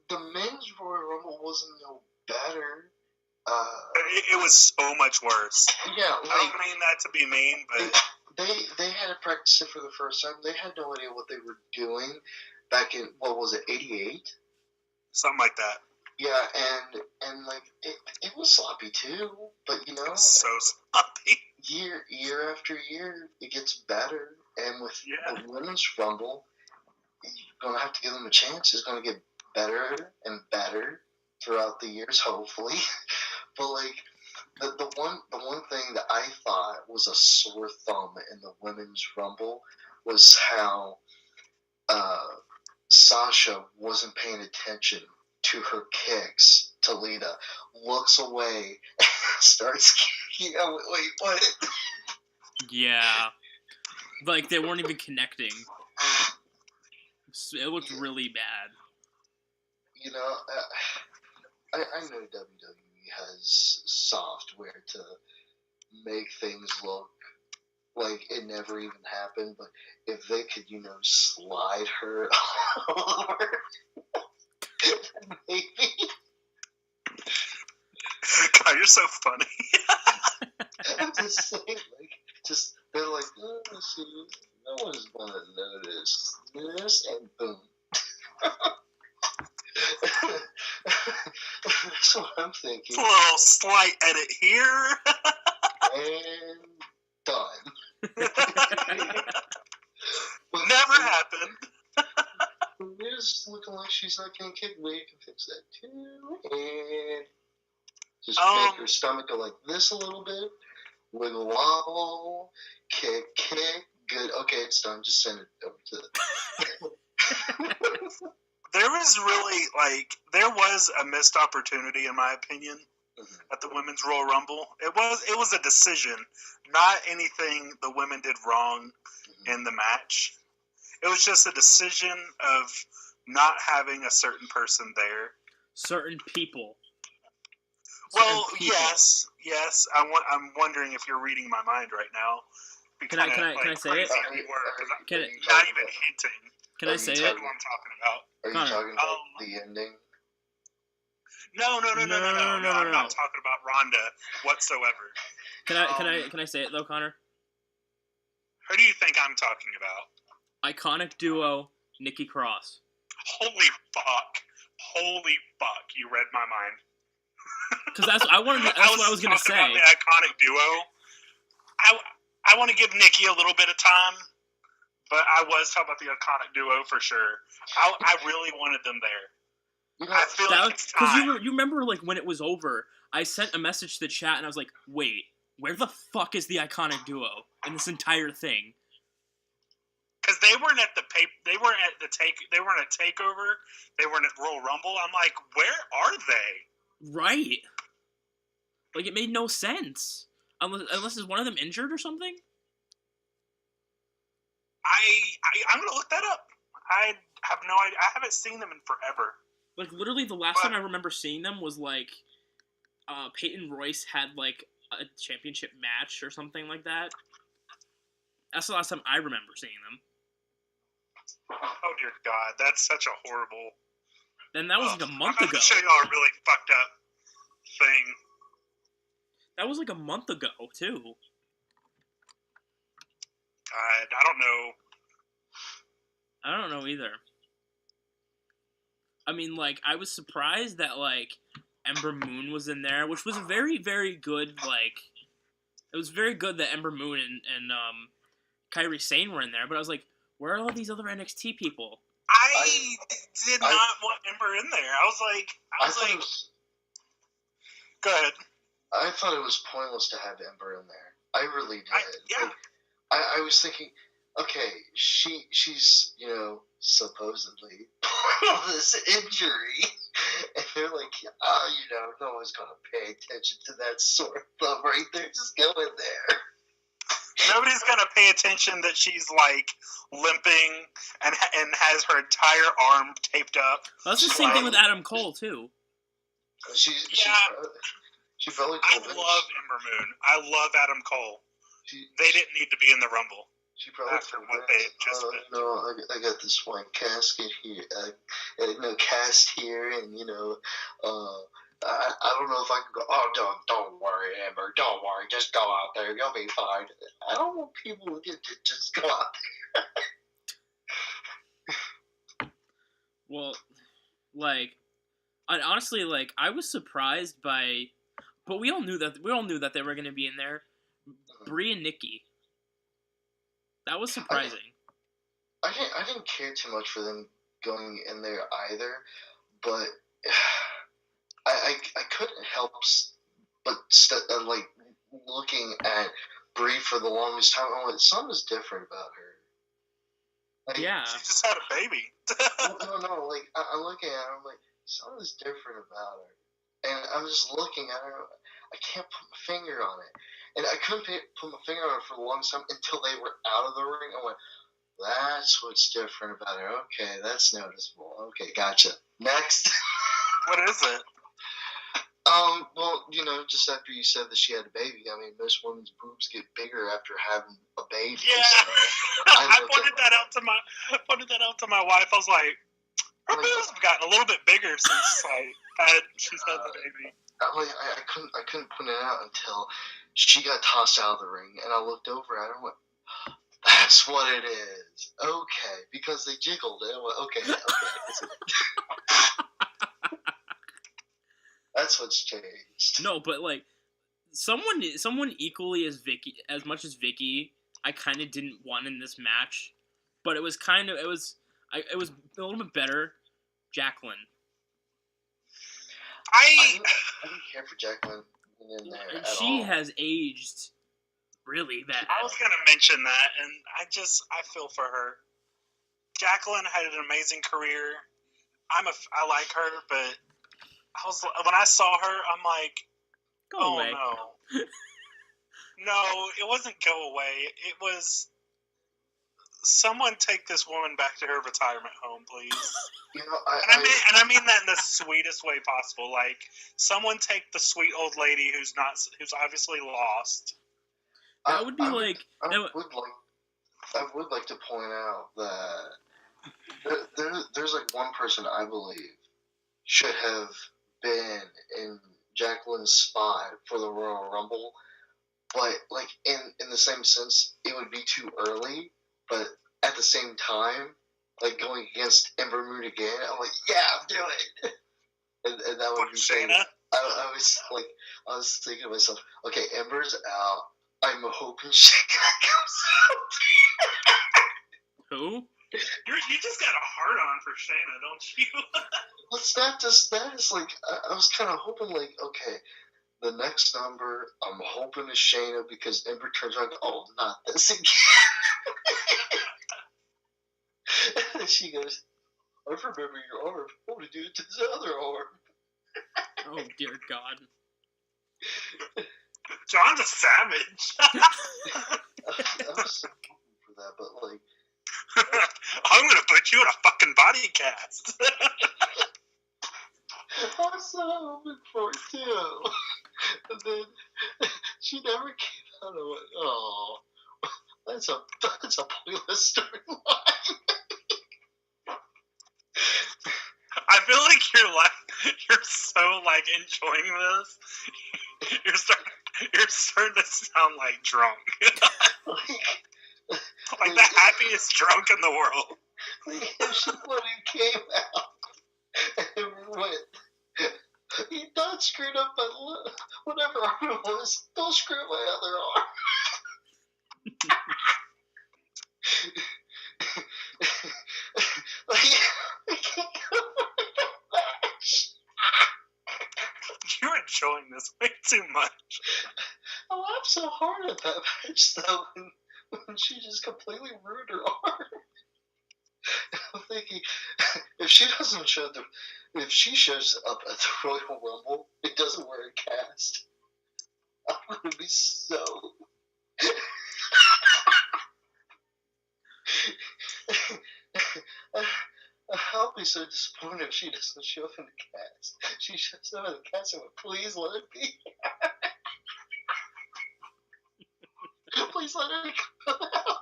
the men's Royal Rumble wasn't no better. It was so much worse. Yeah, I don't mean that to be mean, but they had to practice it for the first time. They had no idea what they were doing back in, what was it, 88? Something like that. Yeah, and like it was sloppy too, but you know, so sloppy. Year after year, it gets better. And with the Women's Rumble, you're gonna have to give them a chance. It's gonna get better and better throughout the years, hopefully. But like the one thing that I thought was a sore thumb in the Women's Rumble was how Sasha wasn't paying attention to her kicks. Talita looks away and starts kicking. Wait, what? Yeah. Like, they weren't even connecting. It looked really bad. You know, I know WWE has software to make things look like it never even happened, but if they could, you know, slide her over, maybe. God, you're so funny. I'm just saying, like, just, they're like, oh, see, no one's gonna notice this, and boom. That's what I'm thinking. A little slight edit here. And done. Never happened. It's looking like she's not gonna kick. We can fix that too. And just make her stomach go like this a little bit. Wiggle wobble. Kick. Good. Okay, it's done. Just send it over to the... There was a missed opportunity, in my opinion, at the Women's Royal Rumble. It was a decision, not anything the women did wrong in the match. It was just a decision of not having a certain person there. Certain people. Well, yes. I'm wondering if you're reading my mind right now. Can I say it? Not even hinting. Can I say it? What I'm talking about. Are you talking about the ending? No. I'm not talking about Rhonda whatsoever. Can I say it though, Connor? Who do you think I'm talking about? Iconic duo, Nikki Cross. Holy fuck! You read my mind. Because that's what I was gonna say. About the iconic duo. I want to give Nikki a little bit of time, but I was talking about the iconic duo for sure. I really wanted them there. I feel like it's time. Because you remember, like, when it was over, I sent a message to the chat and I was like, wait, where the fuck is the Iconic Duo in this entire thing? Because they weren't at they weren't at Takeover, they weren't at Royal Rumble. I'm like, where are they? Right. Like, it made no sense. Unless is one of them injured or something? I'm gonna look that up. I have no idea. I haven't seen them in forever. Like, literally, the last time I remember seeing them was, like, Peyton Royce had, like, a championship match or something like that. That's the last time I remember seeing them. Oh, dear God. That's such a horrible... Then that was, like, a month I'm ago. gonna show y'all a really fucked up thing. That was, like, a month ago, too. I don't know. I don't know either. I mean, like, I was surprised that, like, Ember Moon was in there, which was very, very good, like... It was very good that Ember Moon and Kairi Sane were in there, but I was like, where are all these other NXT people? I did not want Ember in there. I was like... Go ahead. I thought it was pointless to have Ember in there. I really did. Yeah. Like, I was thinking, okay, she's, you know, supposedly part of this injury. And they're like, oh, you know, no one's going to pay attention to that sore thumb right there. Just go in there. Nobody's going to pay attention that she's, like, limping and has her entire arm taped up. Well, that's the same thing with Adam Cole, too. She probably I love Ember Moon. I love Adam Cole. They didn't need to be in the Rumble. She probably after what they just did. No, I got this one casket here, cast here, and you know, I don't know if I can go. Oh, don't worry, Amber, don't worry, just go out there, you'll be fine. I don't want people to just go out there. Well, like, honestly, like, I was surprised by, but we all knew that they were going to be in there. Brie and Nikki. That was surprising. I didn't care too much for them going in there either, but I couldn't help but like looking at Brie for the longest time. I'm like, something's different about her. Like, yeah. She just had a baby. no. Like I'm looking at her, I'm like, something's different about her, and I'm just looking at her. I can't put my finger on it. And I couldn't put my finger on it for the longest time until they were out of the ring. I went, that's what's different about her. Okay, that's noticeable. Okay, gotcha. Next. What is it? Well, you know, just after you said that she had a baby, I mean, most women's boobs get bigger after having a baby. Yeah. So I pointed that out to my wife. I was like, her boobs have gotten a little bit bigger since she's had the baby. I couldn't point it out until she got tossed out of the ring, and I looked over at her and went, that's what it is. Okay, because they jiggled it. I went, okay. That's what's changed. No, but like someone equally as much as Vicky, I kind of didn't want in this match, but it was a little bit better. Jacqueline. I didn't care for Jacqueline in there at all. She has aged really bad. I was gonna mention that, and I feel for her. Jacqueline had an amazing career. I like her, but when I saw her, I'm like, go away. No. No, it wasn't go away. It was someone take this woman back to her retirement home, please. You know, I mean that in the sweetest way possible. Like, someone take the sweet old lady who's obviously lost. That would be I would like to point out that there's like one person I believe should have been in Jacqueline's spot for the Royal Rumble, but like in the same sense, it would be too early. But at the same time, like going against Ember Moon again, I'm like, yeah, do it. And that would be Shayna. I was thinking to myself, okay, Ember's out. I'm hoping Shayna comes out. Who? You just got a hard on for Shayna, don't you? It's not just that. It's like I was kind of hoping, like, okay, The next number, I'm hoping is Shayna because Ember turns around, oh, not this again. And she goes, I remember your arm. I want to do it to this other arm. Oh, dear God. John's a savage. I was so hoping for that, but like, I'm gonna put you in a fucking body cast. I was so hoping for it too. And then she never came out. I went, oh, that's a pointless storyline. I feel like you're so like enjoying this. You're starting to sound like drunk. Like the happiest drunk in the world. If she fucking came out and went, you done screwed up my whatever arm it was, don't screw up my other arm. Like, I can't go match. You're enjoying this way too much. I laughed so hard at that match though when she just completely ruined her arm. I'm thinking, if she shows up at the Royal Rumble, it doesn't wear a cast, I'm gonna be so. I'll be so disappointed if she doesn't show up in the cast. She shows up in the cast and went, please let it be. Please let her come out.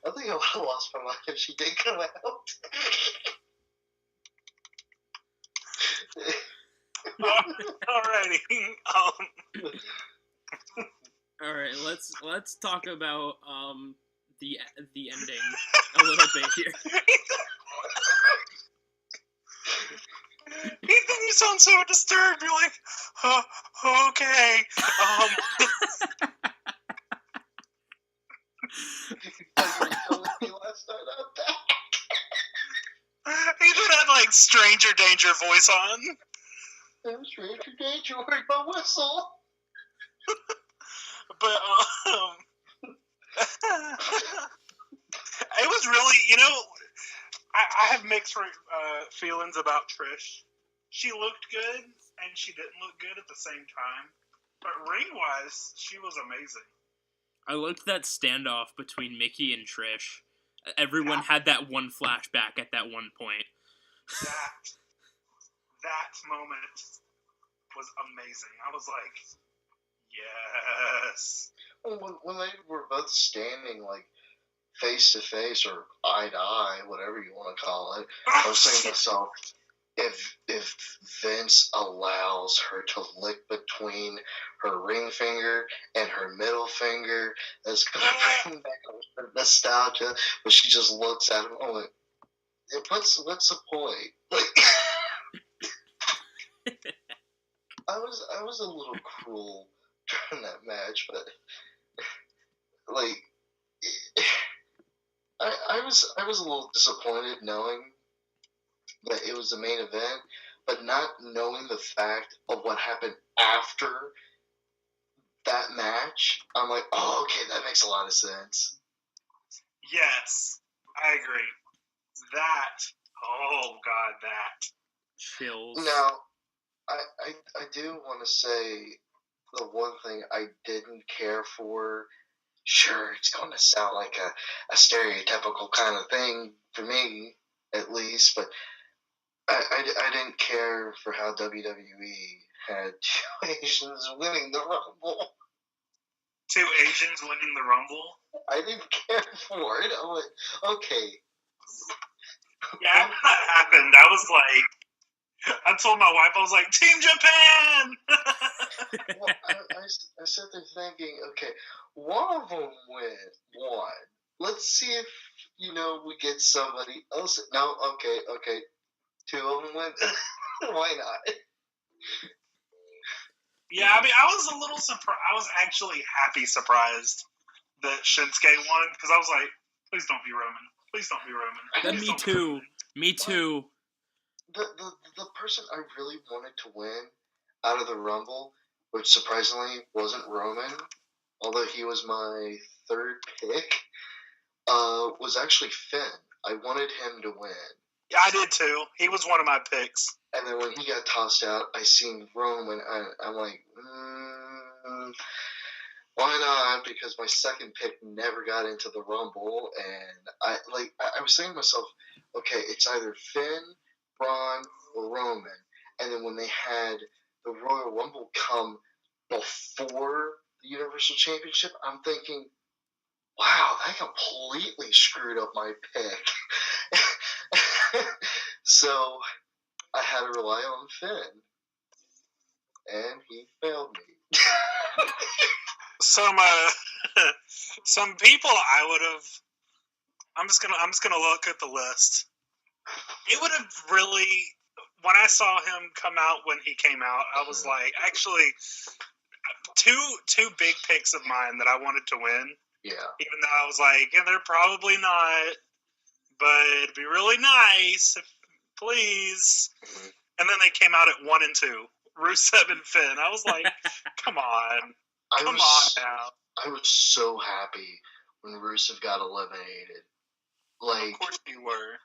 I think I would have lost my mind if she did come out. Alrighty. All right, let's talk about the ending a little bit here. Ethan, you sound so disturbed. You're like, okay. Ethan had like Stranger Danger voice on. Stranger Danger, where's my whistle? But it was really, I have mixed feelings about Trish. She looked good and she didn't look good at the same time. But ring-wise, she was amazing. I liked that standoff between Mickey and Trish. Everyone had that one flashback at that one point. That moment was amazing. I was like, yes. When they were both standing like face to face or eye to eye, whatever you want to call it, I was saying to myself, if Vince allows her to lick between her ring finger and her middle finger, that's gonna bring back her nostalgia. But she just looks at him. I'm like, what's the point? Like, I was a little cruel during that match, but like, I was a little disappointed knowing that it was the main event, but not knowing the fact of what happened after that match. I'm like, oh, okay, that makes a lot of sense. Yes, I agree. That. Chills. Now, I do want to say the one thing I didn't care for. Sure, it's going to sound like a stereotypical kind of thing for me, at least, but I didn't care for how WWE had two Asians winning the Rumble. Two Asians winning the Rumble? I didn't care for it. I'm like, okay. Yeah, after that happened, I was like, I told my wife, I was like, Team Japan! Well, I sat there thinking, okay, one of them won. Let's see if, we get somebody else. No, okay. Two of them win. Why not? Yeah, I mean, I was a little surprised. I was actually surprised that Shinsuke won, because I was like, please don't be Roman. Please don't be Roman. Me too. Me too. The person I really wanted to win, out of the Rumble, which surprisingly wasn't Roman, although he was my third pick, was actually Finn. I wanted him to win. Yeah, I did too. He was one of my picks. And then when he got tossed out, I seen Roman. I'm like, why not? Because my second pick never got into the Rumble, and I was thinking to myself, okay, it's either Finn, Braun, or Roman. And then when they had the Royal Rumble come before the Universal Championship, I'm thinking, wow, that completely screwed up my pick. So I had to rely on Finn, and he failed me. Some people I would have. I'm just gonna look at the list. It would have really. When I saw him come out when he came out, I was like, actually, two big picks of mine that I wanted to win. Yeah. Even though I was like, yeah, they're probably not, but it'd be really nice, please. Mm-hmm. And then they came out at 1 and 2, Rusev and Finn. I was like, come on now. I was so happy when Rusev got eliminated. Like, of course you were.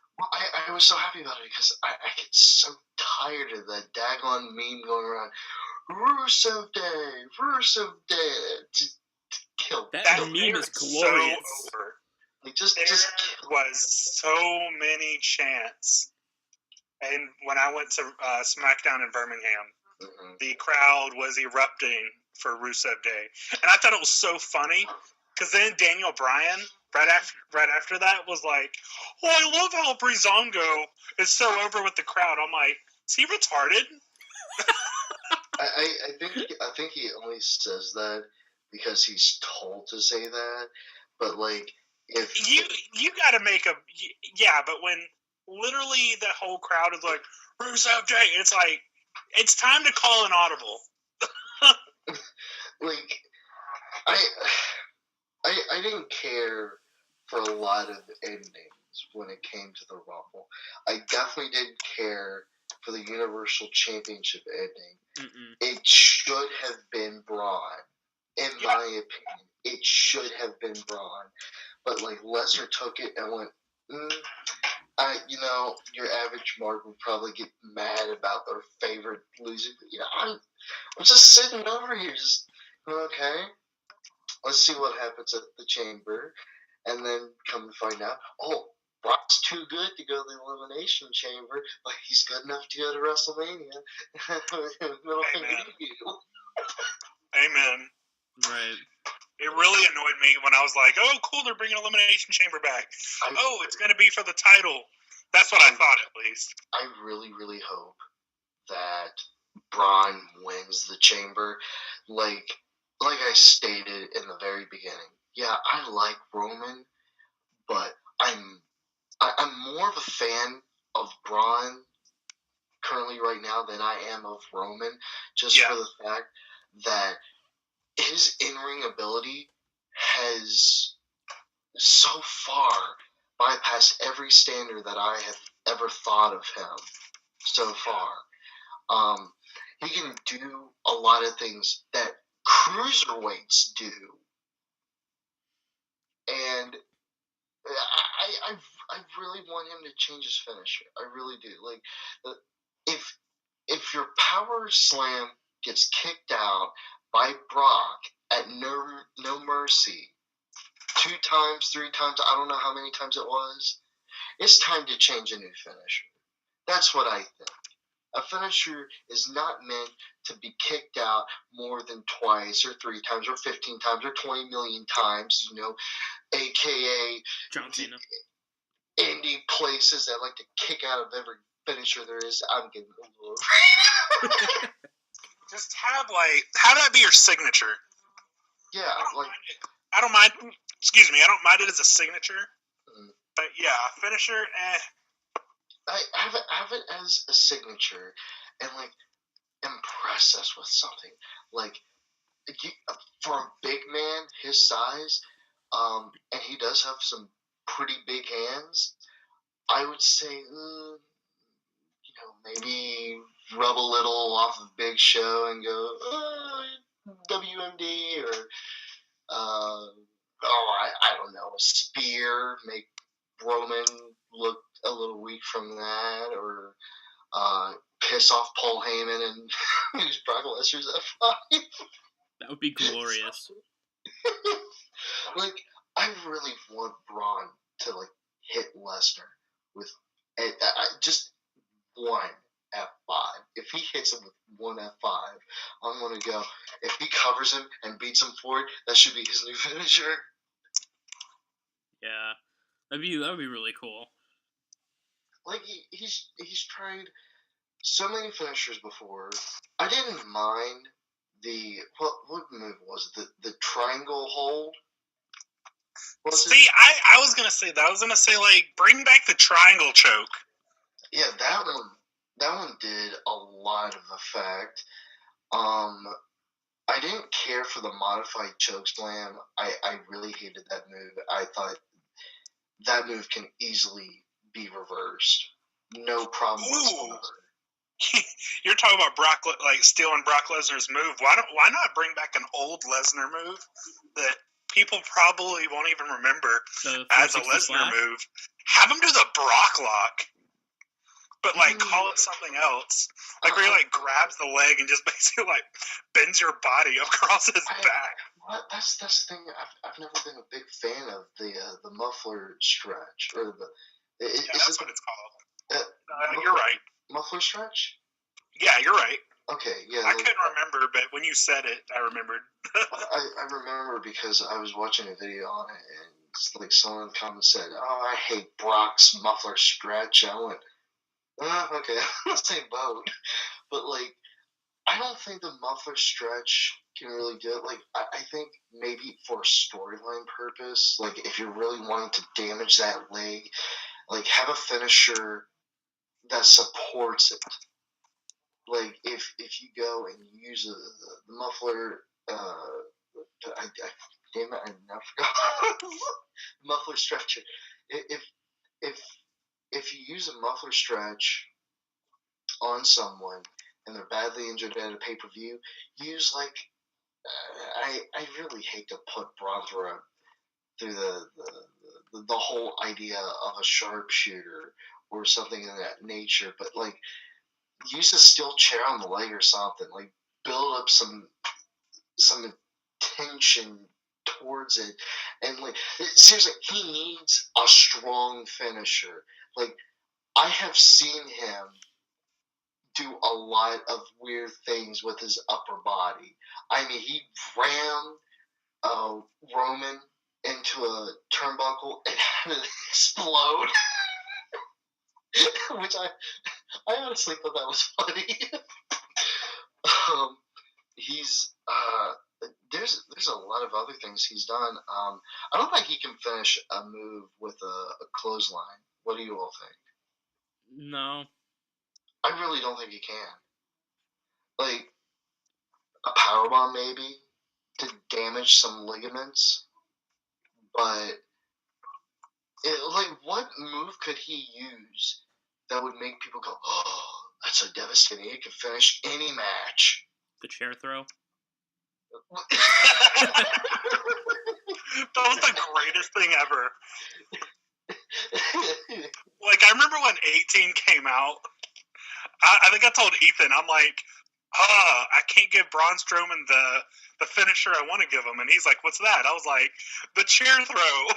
I was so happy about it because I get so tired of that daggone meme going around. Rusev Day, to kill. That meme is glorious. So over. Like, there was so many chants. And when I went to SmackDown in Birmingham, the crowd was erupting for Rusev Day. And I thought it was so funny because then Daniel Bryan, right after that, was like, oh, I love how Breezango is so over with the crowd. I'm like, is he retarded? I think he only says that because he's told to say that. But, like, if you got to make but when literally the whole crowd is like, Rusev Day, it's like, it's time to call an audible. Like, I didn't care for a lot of endings when it came to the Rumble. I definitely didn't care for the Universal Championship ending. It should have been Braun, in my opinion. It should have been Braun. But, like, Lesnar took it and went, your average mark would probably get mad about their favorite losing. I'm just sitting over here, just, okay, let's see what happens at the Chamber. And then come to find out, Brock's too good to go to the Elimination Chamber, but he's good enough to go to WrestleMania. Amen. Right. It really annoyed me when I was like, oh, cool, they're bringing Elimination Chamber back. It's going to be for the title. That's what I thought, at least. I really, really hope that Braun wins the Chamber. Like I stated in the very beginning, yeah, I like Roman, but I'm more of a fan of Braun currently right now than I am of Roman, just for the fact that his in-ring ability has so far bypassed every standard that I have ever thought of him so far. He can do a lot of things that cruiserweights do, and I really want him to change his finisher. I really do. Like, if your power slam gets kicked out by Brock at No Mercy 2 times, 3 times, I don't know how many times it was, it's time to change a new finisher. That's what I think. A finisher is not meant to be kicked out more than twice or 3 times or 15 times or 20 million times, a.k.a. John Cena. Indie places that like to kick out of every finisher there is. I'm getting a little... Just have that be your signature. Yeah, I don't mind. Excuse me, I don't mind it as a signature. But yeah, finisher. I have it as a signature, and impress us with something. For a big man his size, and he does have some pretty big hands. I would say, maybe rub a little off of Big Show and go, oh, WMD, or I don't know, a spear, make Roman look a little weak from that, or piss off Paul Heyman and use Brock Lesnar's F5. That would be glorious. Like, I really want Braun to like hit Lesnar with just one F5. If he hits him with one F5, I'm gonna go. If he covers him and beats him for it, that should be his new finisher. Yeah, that would be really cool. Like he's tried so many finishers before. I didn't mind the what move was it? The triangle hold. See, I was gonna say that. I was gonna say like bring back the triangle choke. Yeah, that one did a lot of effect. I didn't care for the modified choke slam. I really hated that move. I thought that move can easily be reversed. No problem whatsoever. You're talking about like stealing Brock Lesnar's move. Why not bring back an old Lesnar move that people probably won't even remember as a Lesnar move? Have him do the Brock lock, but like call it something else. Like where he like grabs the leg and just basically like bends your body across his back. That's the thing. I've never been a big fan of the muffler stretch or the. That's what it's called. You're right. Muffler stretch? Yeah, you're right. Okay, yeah. I couldn't remember, but when you said it, I remembered. I remember because I was watching a video on it, and like someone in the comments said, "Oh, I hate Brock's muffler stretch." I went, okay, same boat. But like, I don't think the muffler stretch can really do it. Like, I think maybe for a storyline purpose, like if you're really wanting to damage that leg, like have a finisher that supports it. Like if you go and you use the muffler, damn it, I now forgot muffler stretcher. If you use a muffler stretch on someone and they're badly injured at a pay-per-view, use like I really hate to put Braun through the whole idea of a sharpshooter or something of that nature, but like use a steel chair on the leg or something. Like build up some tension towards it, and like seriously, he needs a strong finisher. Like I have seen him do a lot of weird things with his upper body. I mean, he rammed Roman into a turnbuckle and had it explode. Which I honestly thought that was funny. He's there's a lot of other things he's done. I don't think he can finish a move with a clothesline. What do you all think? No, I really don't think he can. Like a powerbomb maybe to damage some ligaments, but like what move could he use that would make people go, "Oh, that's so devastating! He can finish any match." the chair throw. That was the greatest thing ever. Like, I remember when 18 came out, I think I told Ethan, I'm like, I can't give Braun Strowman the finisher I want to give him. And he's like, what's that? I was like, the chair throw.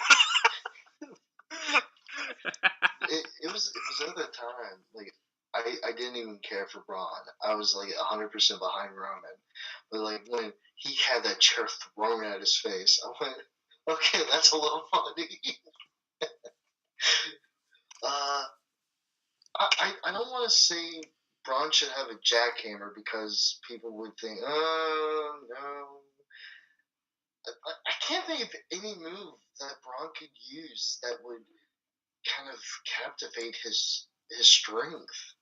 it was at the time, like, I didn't even care for Braun. I was like 100% behind Roman. But like when he had that chair thrown at his face, I went, okay, that's a little funny. I don't want to say Braun should have a jackhammer because people would think, oh no. I can't think of any move that Braun could use that would kind of captivate his strength.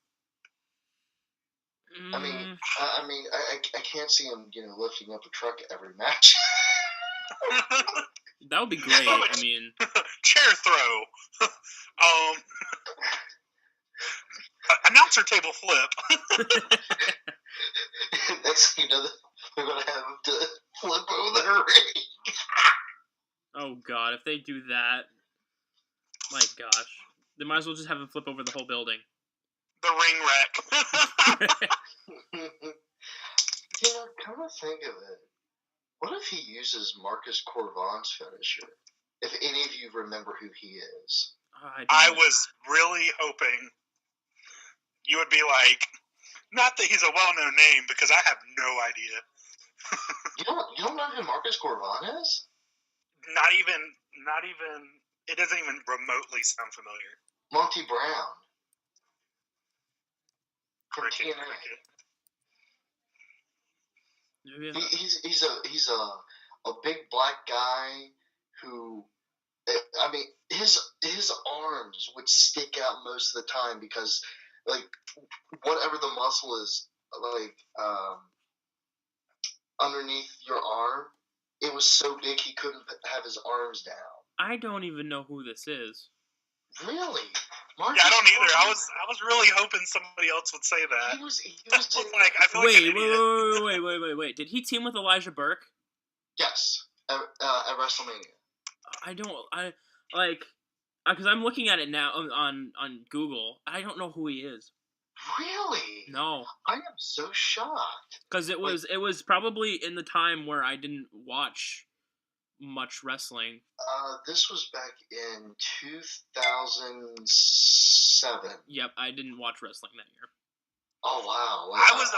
I mean, I can't see him, lifting up a truck every match. That would be great. I mean, chair throw. Announcer table flip. Next thing you know, they're gonna have him to flip over the ring. Oh God, if they do that, my gosh, they might as well just have him flip over the whole building. The ring wreck. Yeah, come to think of it, what if he uses Marcus Corvan's finisher? If any of you remember who he is. I was really hoping you would be like, not that he's a well-known name, because I have no idea. You don't know who Marcus Corvan is? Not even. It doesn't even remotely sound familiar. Monty Brown. From Cricket. Yeah. He's a big black guy who, I mean, his arms would stick out most of the time because, like, whatever the muscle is, like, underneath your arm, it was so big he couldn't have his arms down. I don't even know who this is. Really? Marcus I don't either. I was really hoping somebody else would say that. He was like, I feel like an idiot. Wait. Did he team with Elijah Burke? Yes, at WrestleMania. Because I'm looking at it now on Google. I don't know who he is. Really? No. I am so shocked. Because it was probably in the time where I didn't watch much wrestling. This was back in 2007. Yep, I didn't watch wrestling that year. Oh wow! I was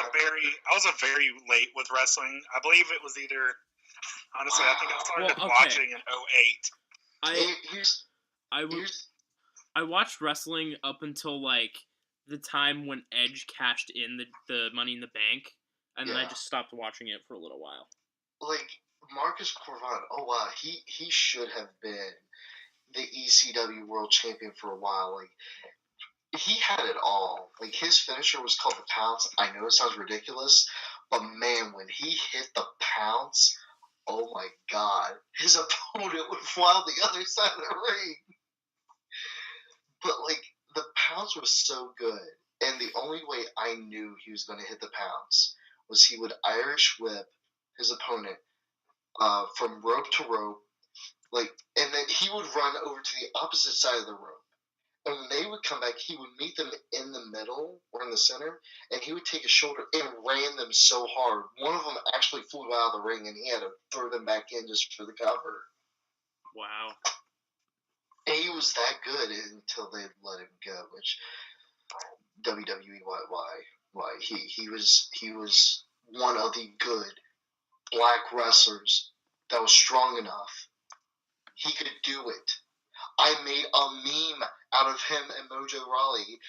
a very late with wrestling. I believe it was either. Honestly, I think I started watching in 08. I watched wrestling up until like the time when Edge cashed in the Money in the Bank, and then I just stopped watching it for a little while. Like Marcus Corvan, oh wow, he should have been the ECW World Champion for a while. Like he had it all. Like his finisher was called the Pounce. I know it sounds ridiculous, but man, when he hit the Pounce, oh my God, his opponent would fly on the other side of the ring. But like the Pounce was so good, and the only way I knew he was going to hit the Pounce was he would Irish whip his opponent from rope to rope, like, and then he would run over to the opposite side of the rope. And when they would come back, he would meet them in the middle or in the center, and he would take his shoulder and ran them so hard. One of them actually flew out of the ring, and he had to throw them back in just for the cover. Wow. And he was that good until they let him go, which WWE, why? He was one of the good black wrestlers that was strong enough. He could do it. I made a meme out of him and Mojo Rawley.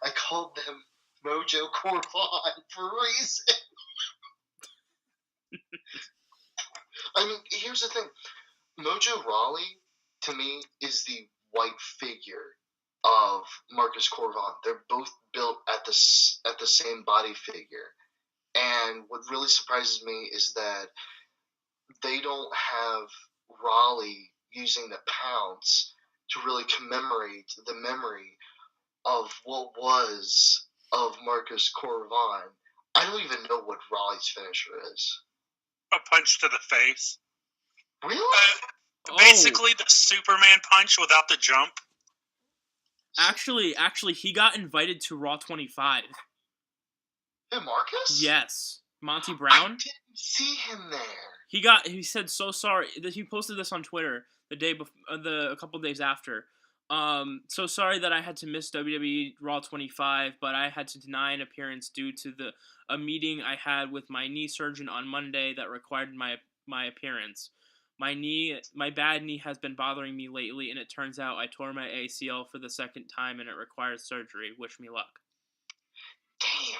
I called them Mojo Corvan for a reason. I mean, here's the thing. Mojo Rawley, to me, is the white figure of Marcus Corvan. They're both built at the same body figure. And what really surprises me is that they don't have Rawley using the Pounce to really commemorate the memory of what was of Marcus Corvan. I don't even know what Rawley's finisher is. A punch to the face. Really? Basically the Superman punch without the jump. Actually, he got invited to Raw 25. Who, Marcus? Yes. Monty Brown? I didn't see him there. He said so sorry. He posted this on Twitter a couple days after. So sorry that I had to miss WWE Raw 25, but I had to deny an appearance due to a meeting I had with my knee surgeon on Monday that required my appearance. My bad knee has been bothering me lately, and it turns out I tore my ACL for the second time, and it requires surgery. Wish me luck. Damn.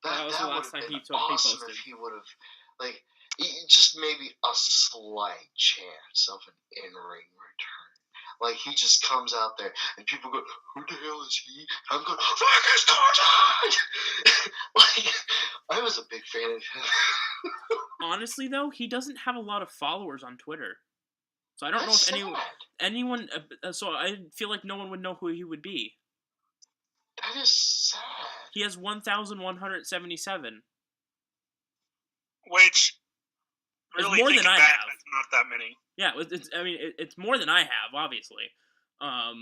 That was the last time he awesome posted. If he would have, like, just maybe a slight chance of an in-ring return. Like, he just comes out there, and people go, who the hell is he? I'm going, Marcus Corvan! Like, I was a big fan of him. Honestly, though, he doesn't have a lot of followers on Twitter. So I don't know if anyone... So I feel like no one would know who he would be. That is sad. He has 1,177. Which, It's really more than thinking I back, have. that's not that many. Yeah, it's more than I have, obviously. Wow.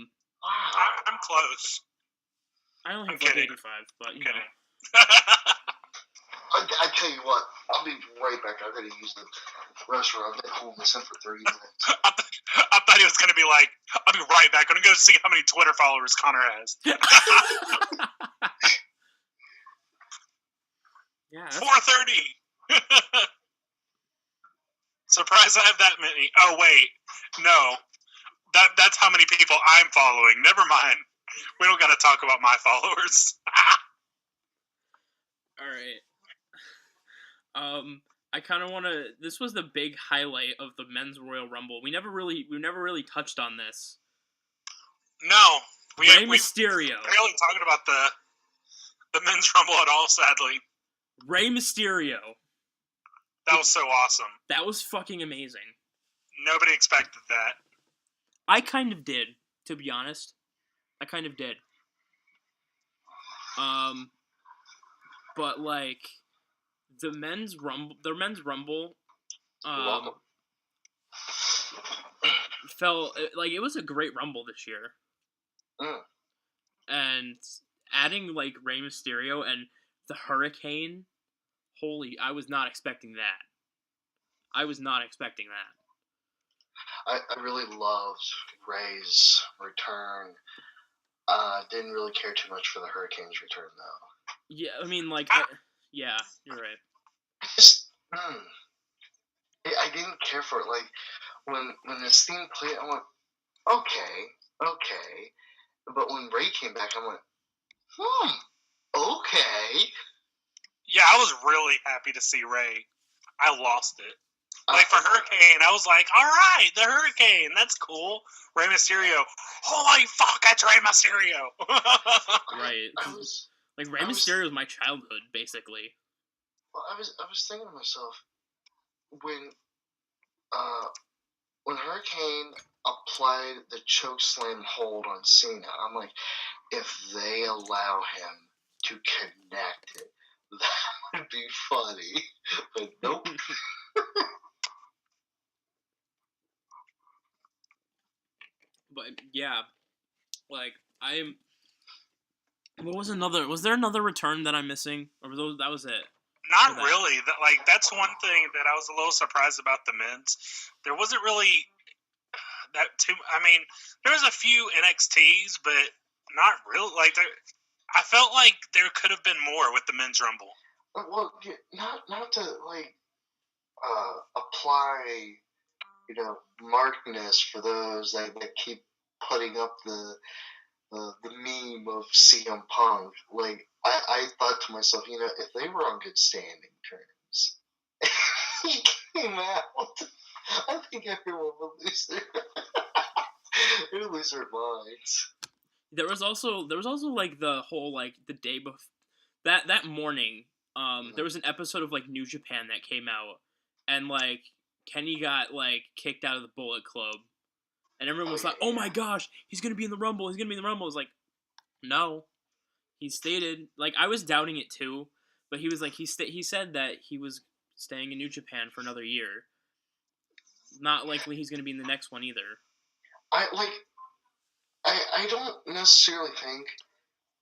I'm close. I only I'm have like kidding. 85, but you Kidding. know. I tell you what, I'll be right back. I'm going to use the restroom. I've been holding this in for 30 minutes. I thought he was going to be like, I'll be right back. I'm going to go see how many Twitter followers Connor has. Yeah. 430. Surprised I have that many. Oh, wait. No. That's how many people I'm following. Never mind. We don't got to talk about my followers. All right. I kind of want to. This was the big highlight of the men's Royal Rumble. We never really touched on this. No. Rey Mysterio. We're barely talking about the men's Rumble at all, sadly. Rey Mysterio. That was so awesome. That was fucking amazing. Nobody expected that. I kind of did, to be honest. I kind of did. But like their men's rumble, felt like it was a great rumble this year. And adding like Rey Mysterio and the Hurricane, I was not expecting that. I really loved Rey's return. Didn't really care too much for the Hurricane's return, though. Yeah, I mean, like, yeah, you're right. I just, I didn't care for it. Like, when this theme played, I went, okay. But when Rey came back, I went, okay. Yeah, I was really happy to see Rey. I lost it. Like, for Hurricane, I was like, all right, the Hurricane, that's cool. Rey Mysterio, holy fuck, that's Rey Mysterio. Right. Like, Rey Mysterio was my childhood, basically. Well, I was thinking to myself, when Hurricane applied the chokeslam hold on Cena, I'm like, if they allow him to connect it, that would be funny. But nope. But yeah, like was there another return that I'm missing, or that was it? Not really. That's one thing that I was a little surprised about the men's. There wasn't really that too. I mean, there was a few NXTs, but not really. Like, I felt like there could have been more with the men's Rumble. Well, not to like apply, markness for those that keep putting up the meme of CM Punk. Like, I thought to myself, if they were on good standing terms, he came out, I think everyone would lose their minds. There was also like the whole like the day before that morning. There was an episode of like New Japan that came out, and like Kenny got like kicked out of the Bullet Club, and everyone was like, "Oh my gosh, he's gonna be in the Rumble! He's gonna be in the Rumble!" I was like, no, he stated, like, I was doubting it too, but he was like, he said that he was staying in New Japan for another year. Not likely he's gonna be in the next one either. I don't necessarily think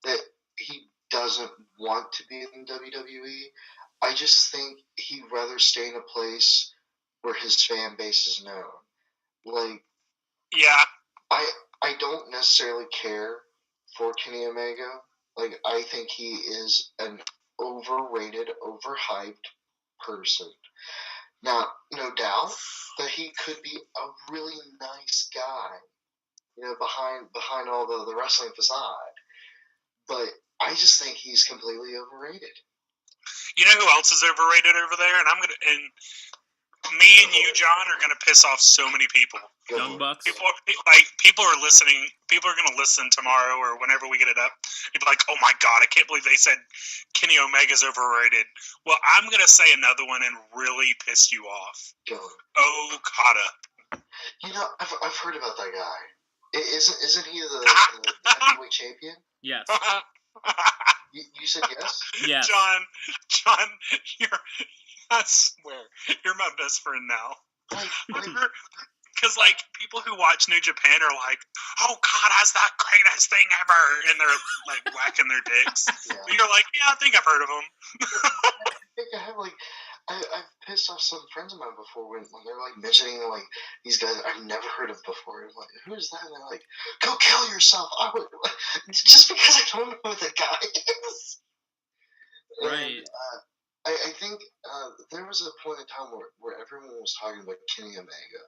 that he doesn't want to be in WWE. I just think he'd rather stay in a place where his fan base is known. Like, yeah, I don't necessarily care for Kenny Omega. Like, I think he is an overrated, overhyped person. Now, no doubt that he could be a really nice guy, behind all the wrestling facade. But I just think he's completely overrated. You know who else is overrated over there? And me and you, John, are gonna piss off so many people. Young Bucks. People are listening. People are gonna listen tomorrow or whenever we get it up. People are like, oh my god, I can't believe they said Kenny Omega's overrated. Well, I'm gonna say another one and really piss you off. Go. Okada. I've heard about that guy. Isn't he the heavyweight champion? Yes. You said yes? Yes. John, I swear, you're my best friend now. Because, like, people who watch New Japan are like, oh, God, that's the greatest thing ever. And they're, like, whacking their dicks. Yeah. But you're like, yeah, I think I've heard of them. I think I have, like, I've pissed off some friends of mine before when they're, like, mentioning, like, these guys I've never heard of before. I'm like, who is that? And they're like, go kill yourself. Just because I don't know who the guy is. Right. And, I think there was a point in time where everyone was talking about Kenny Omega.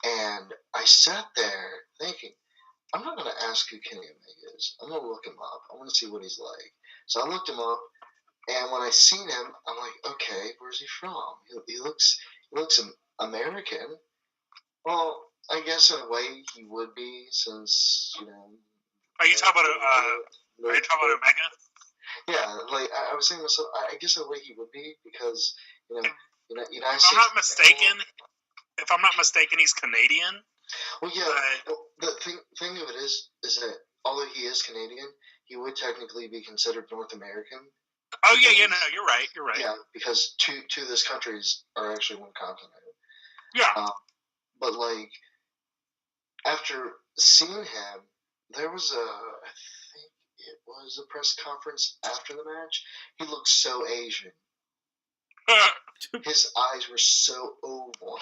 And I sat there thinking, I'm not going to ask who Kenny Omega is. I'm going to look him up. I want to see what he's like. So I looked him up, and when I seen him, I'm like, okay, where's he from? He looks American. Well, I guess in a way he would be, since, you know. Are you talking about Omega? Yeah, like I was saying to myself, I guess in a way he would be, because United If States. I'm not mistaken, he's Canadian. Well, yeah. The thing of it is that although he is Canadian, he would technically be considered North American. Oh yeah, no, you're right. Yeah, because two of those countries are actually one continent. Yeah. But like after seeing him, there was I think it was a press conference after the match. He looked so Asian. His eyes were so oval.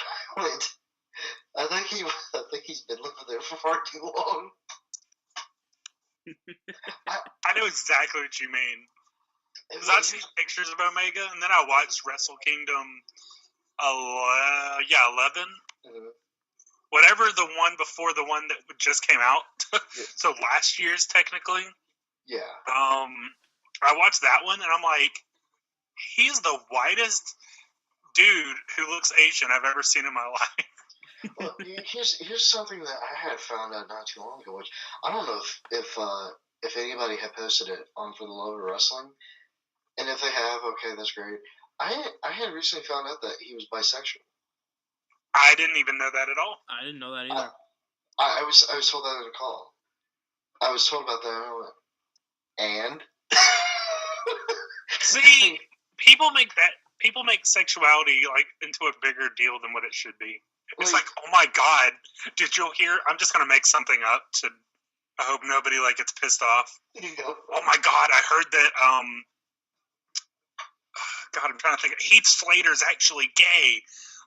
I think he's been living there for far too long. I know exactly what you mean. Because I've seen pictures of Omega, and then I watched Wrestle Kingdom 11. Mm-hmm. Whatever the one before the one that just came out. So last year's, technically. Yeah. I watched that one, and I'm like, he's the whitest dude who looks Asian I've ever seen in my life. Well, here's something that I had found out not too long ago, which I don't know if anybody had posted it on For the Love of Wrestling, and if they have, okay, that's great. I had recently found out that he was bisexual. I didn't even know that at all. I didn't know that either. I was told that in a call. I was told about that, and I went, and see, people make sexuality like into a bigger deal than what it should be. It's like, oh my God, did you hear? I'm just gonna make something up to. I hope nobody like gets pissed off. Oh my God, I heard that. God, I'm trying to think. Heath Slater's actually gay.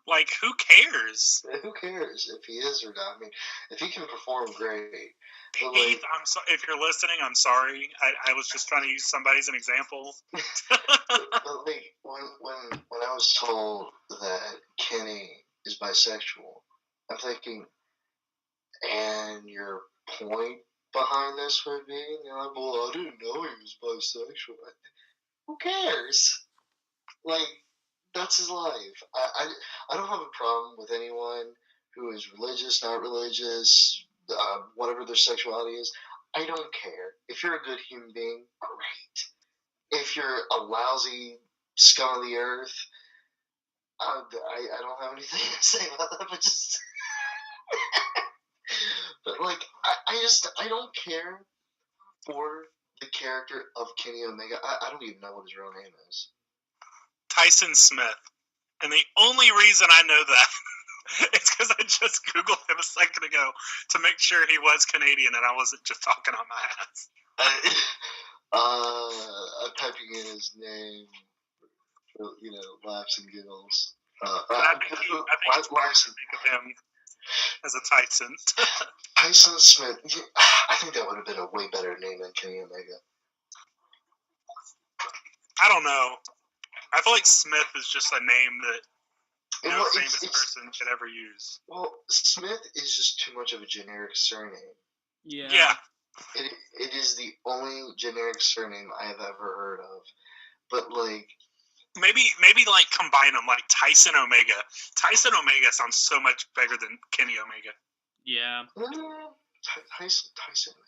Like, who cares? Who cares if he is or not? I mean, if he can perform, great. But Heath, I'm sorry if you're listening. I'm sorry. I was just trying to use somebody as an example. But like, when I was told that Kenny is bisexual, I'm thinking, and your point behind this would be, well, I didn't know he was bisexual. Who cares? Like, that's his life. I don't have a problem with anyone who is religious, not religious, whatever their sexuality is. I don't care. If you're a good human being, great. If you're a lousy scum of the earth, I don't have anything to say about that, but just... but, like, I don't care for the character of Kenny Omega. I don't even know what his real name is. Tyson Smith. And the only reason I know that is because I just Googled him a second ago to make sure he was Canadian and I wasn't just talking on my ass. I'm typing in his name for, laughs and giggles. I think it's weird to think of him as a Tyson. Tyson Smith. I think that would have been a way better name than Kenny Omega. I don't know. I feel like Smith is just a name that no famous person should ever use. Well, Smith is just too much of a generic surname. Yeah. It is the only generic surname I have ever heard of. But, like... Maybe like combine them, like Tyson Omega. Tyson Omega sounds so much better than Kenny Omega. Yeah. Tyson Omega.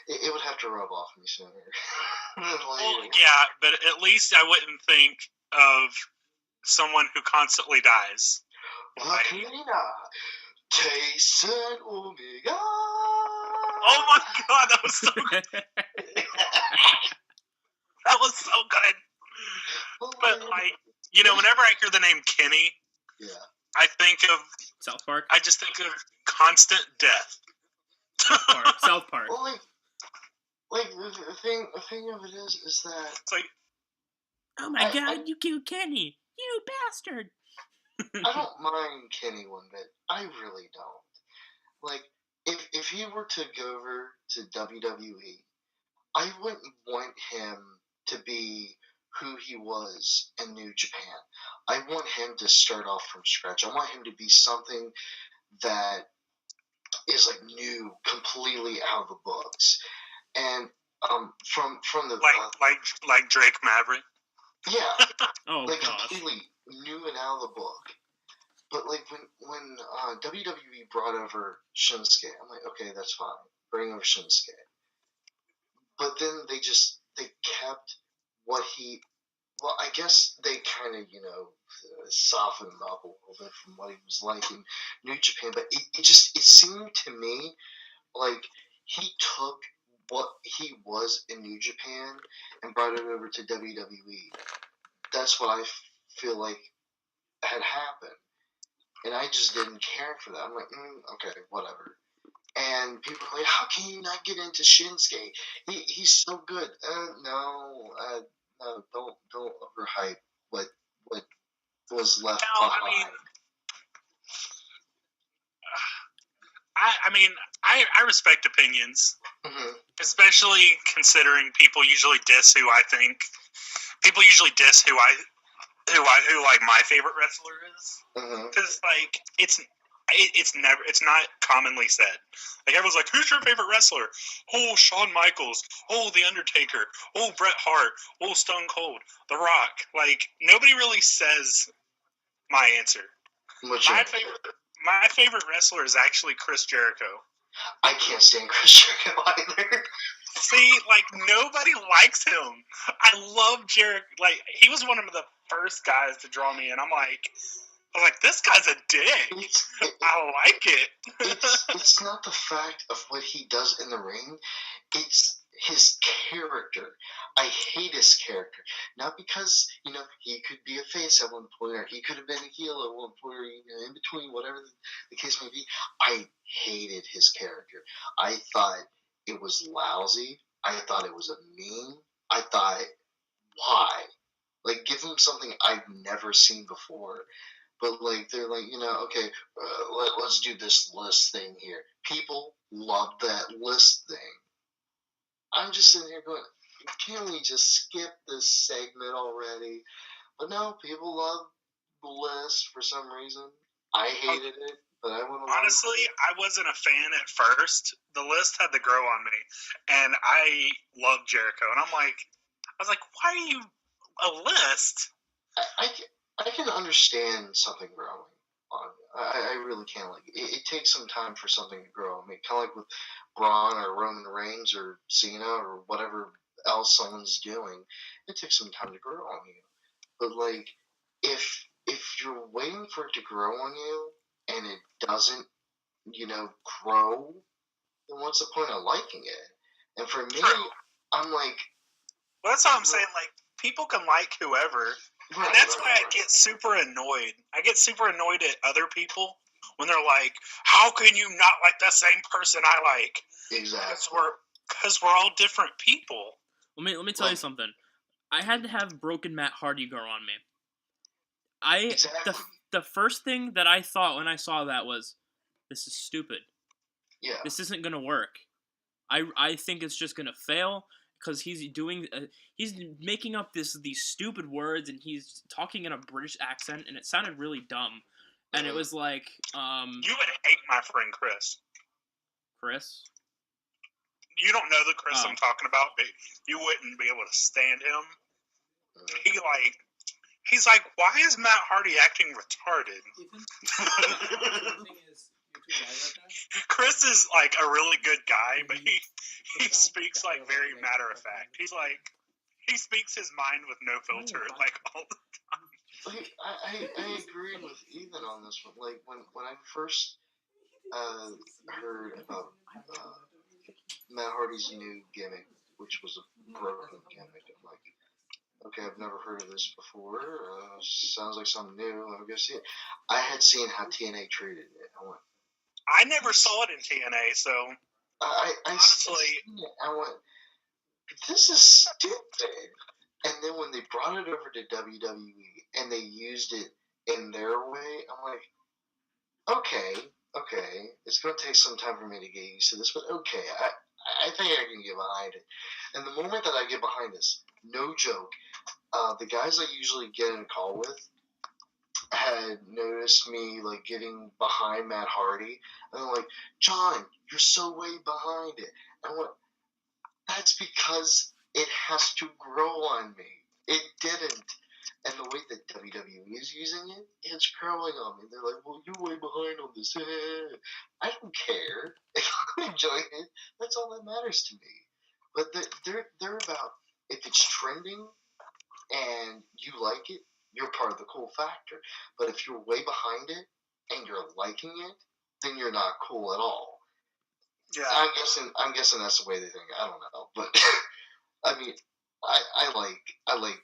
It would have to rub off me sooner. Well, yeah, but at least I wouldn't think of someone who constantly dies. Tyson Omega. Oh my god, that was so good. That was so good. But like, you know, whenever I hear the name Kenny, Yeah. I think of South Park. I just think of constant death. South Park. Well, like the thing of it is that It's like, oh my god, you killed Kenny, you bastard. I don't mind Kenny one bit. I really don't. Like, if he were to go over to WWE, I wouldn't want him to be who he was in New Japan. I want him to start off from scratch. I want him to be something that is like new, completely out of the books. And from the like Drake Maverick. yeah, Oh like gosh. completely new and out of the book. But like when WWE brought over Shinsuke, I'm like, okay, that's fine, bring over Shinsuke. But then they kept what he. Well, I guess they kind of softened him up a little bit from what he was like in New Japan. But it seemed to me like he took what he was in New Japan and brought it over to WWE. That's what I feel like had happened. And I just didn't care for that. I'm like, okay, whatever. And people are like, how can you not get into Shinsuke? He's so good. No, don't overhype what was left behind. I respect opinions, Mm-hmm. especially considering people usually diss who like my favorite wrestler is, because like it's not commonly said. Like everyone's like, who's your favorite wrestler? Oh, Shawn Michaels. Oh, The Undertaker. Oh, Bret Hart. Oh, Stone Cold. The Rock. Like nobody really says my answer. My favorite wrestler is actually Chris Jericho. I can't stand Chris Jericho either. See, like nobody likes him. I love Jericho. Like he was one of the first guys to draw me in. I'm like, this guy's a dick. I like it. It's not the fact of what he does in the ring. It's his character. I hate his character. Not because, he could be a face at one point, or he could have been a heel at one point, or in between, whatever the case may be. I hated his character. I thought it was lousy. I thought it was a meme. I thought, why? Like, give him something I've never seen before. But, like, they're like, okay, let's do this list thing here. People love that list thing. I'm just sitting here going, can't we just skip this segment already? But no, people love the list for some reason. I hated it, but I went along. Honestly, I wasn't a fan at first. The list had to grow on me, and I love Jericho. And I was like, why are you a list? I can understand something growing on me. I really can. Like it takes some time for something to grow on me. Kind of like with Braun or Roman Reigns or Cena or whatever else someone's doing. It takes some time to grow on you. But like if you're waiting for it to grow on you and it doesn't, grow, then what's the point of liking it? And for me, I'm like, well, that's what I'm saying. Like people can like whoever. And that's why I get super annoyed. I get super annoyed at other people when they're like, how can you not like the same person I like? Exactly. Because we're all different people. Let me tell you something. I had to have broken Matt Hardy grow on me. Exactly. The first thing that I thought when I saw that was, this is stupid. Yeah. This isn't going to work. I think it's just going to fail. Because he's making up these stupid words, and he's talking in a British accent, and it sounded really dumb. And it was like, you would hate my friend Chris. Chris? You don't know the Chris I'm talking about, but you wouldn't be able to stand him. He's like, why is Matt Hardy acting retarded? Chris is like a really good guy, but he speaks like very matter of fact. He's like, he speaks his mind with no filter, like all the time. Like, I agree with Ethan on this one. Like when I first heard about Matt Hardy's new gimmick, which was a broken gimmick. I'm like, okay, I've never heard of this before. Sounds like something new. Let me go see it. I had seen how TNA treated it. I never saw it in TNA, so I honestly, seen it. I went, this is stupid. And then when they brought it over to WWE and they used it in their way, I'm like, okay, it's going to take some time for me to get used to this, but okay, I think I can get behind it. And the moment that I get behind this, no joke, the guys I usually get in a call with had noticed me like getting behind Matt Hardy, and they're like, John, you're so way behind it. And what? That's because it has to grow on me. It didn't. And the way that WWE is using it, it's growing on me. They're like, well, you're way behind on this. I don't care. If I'm enjoying it, that's all that matters to me. But they're about, if it's trending and you like it, you're part of the cool factor. But if you're way behind it and you're liking it, then you're not cool at all. yeah. I'm guessing that's the way they think. I don't know, but I mean, I like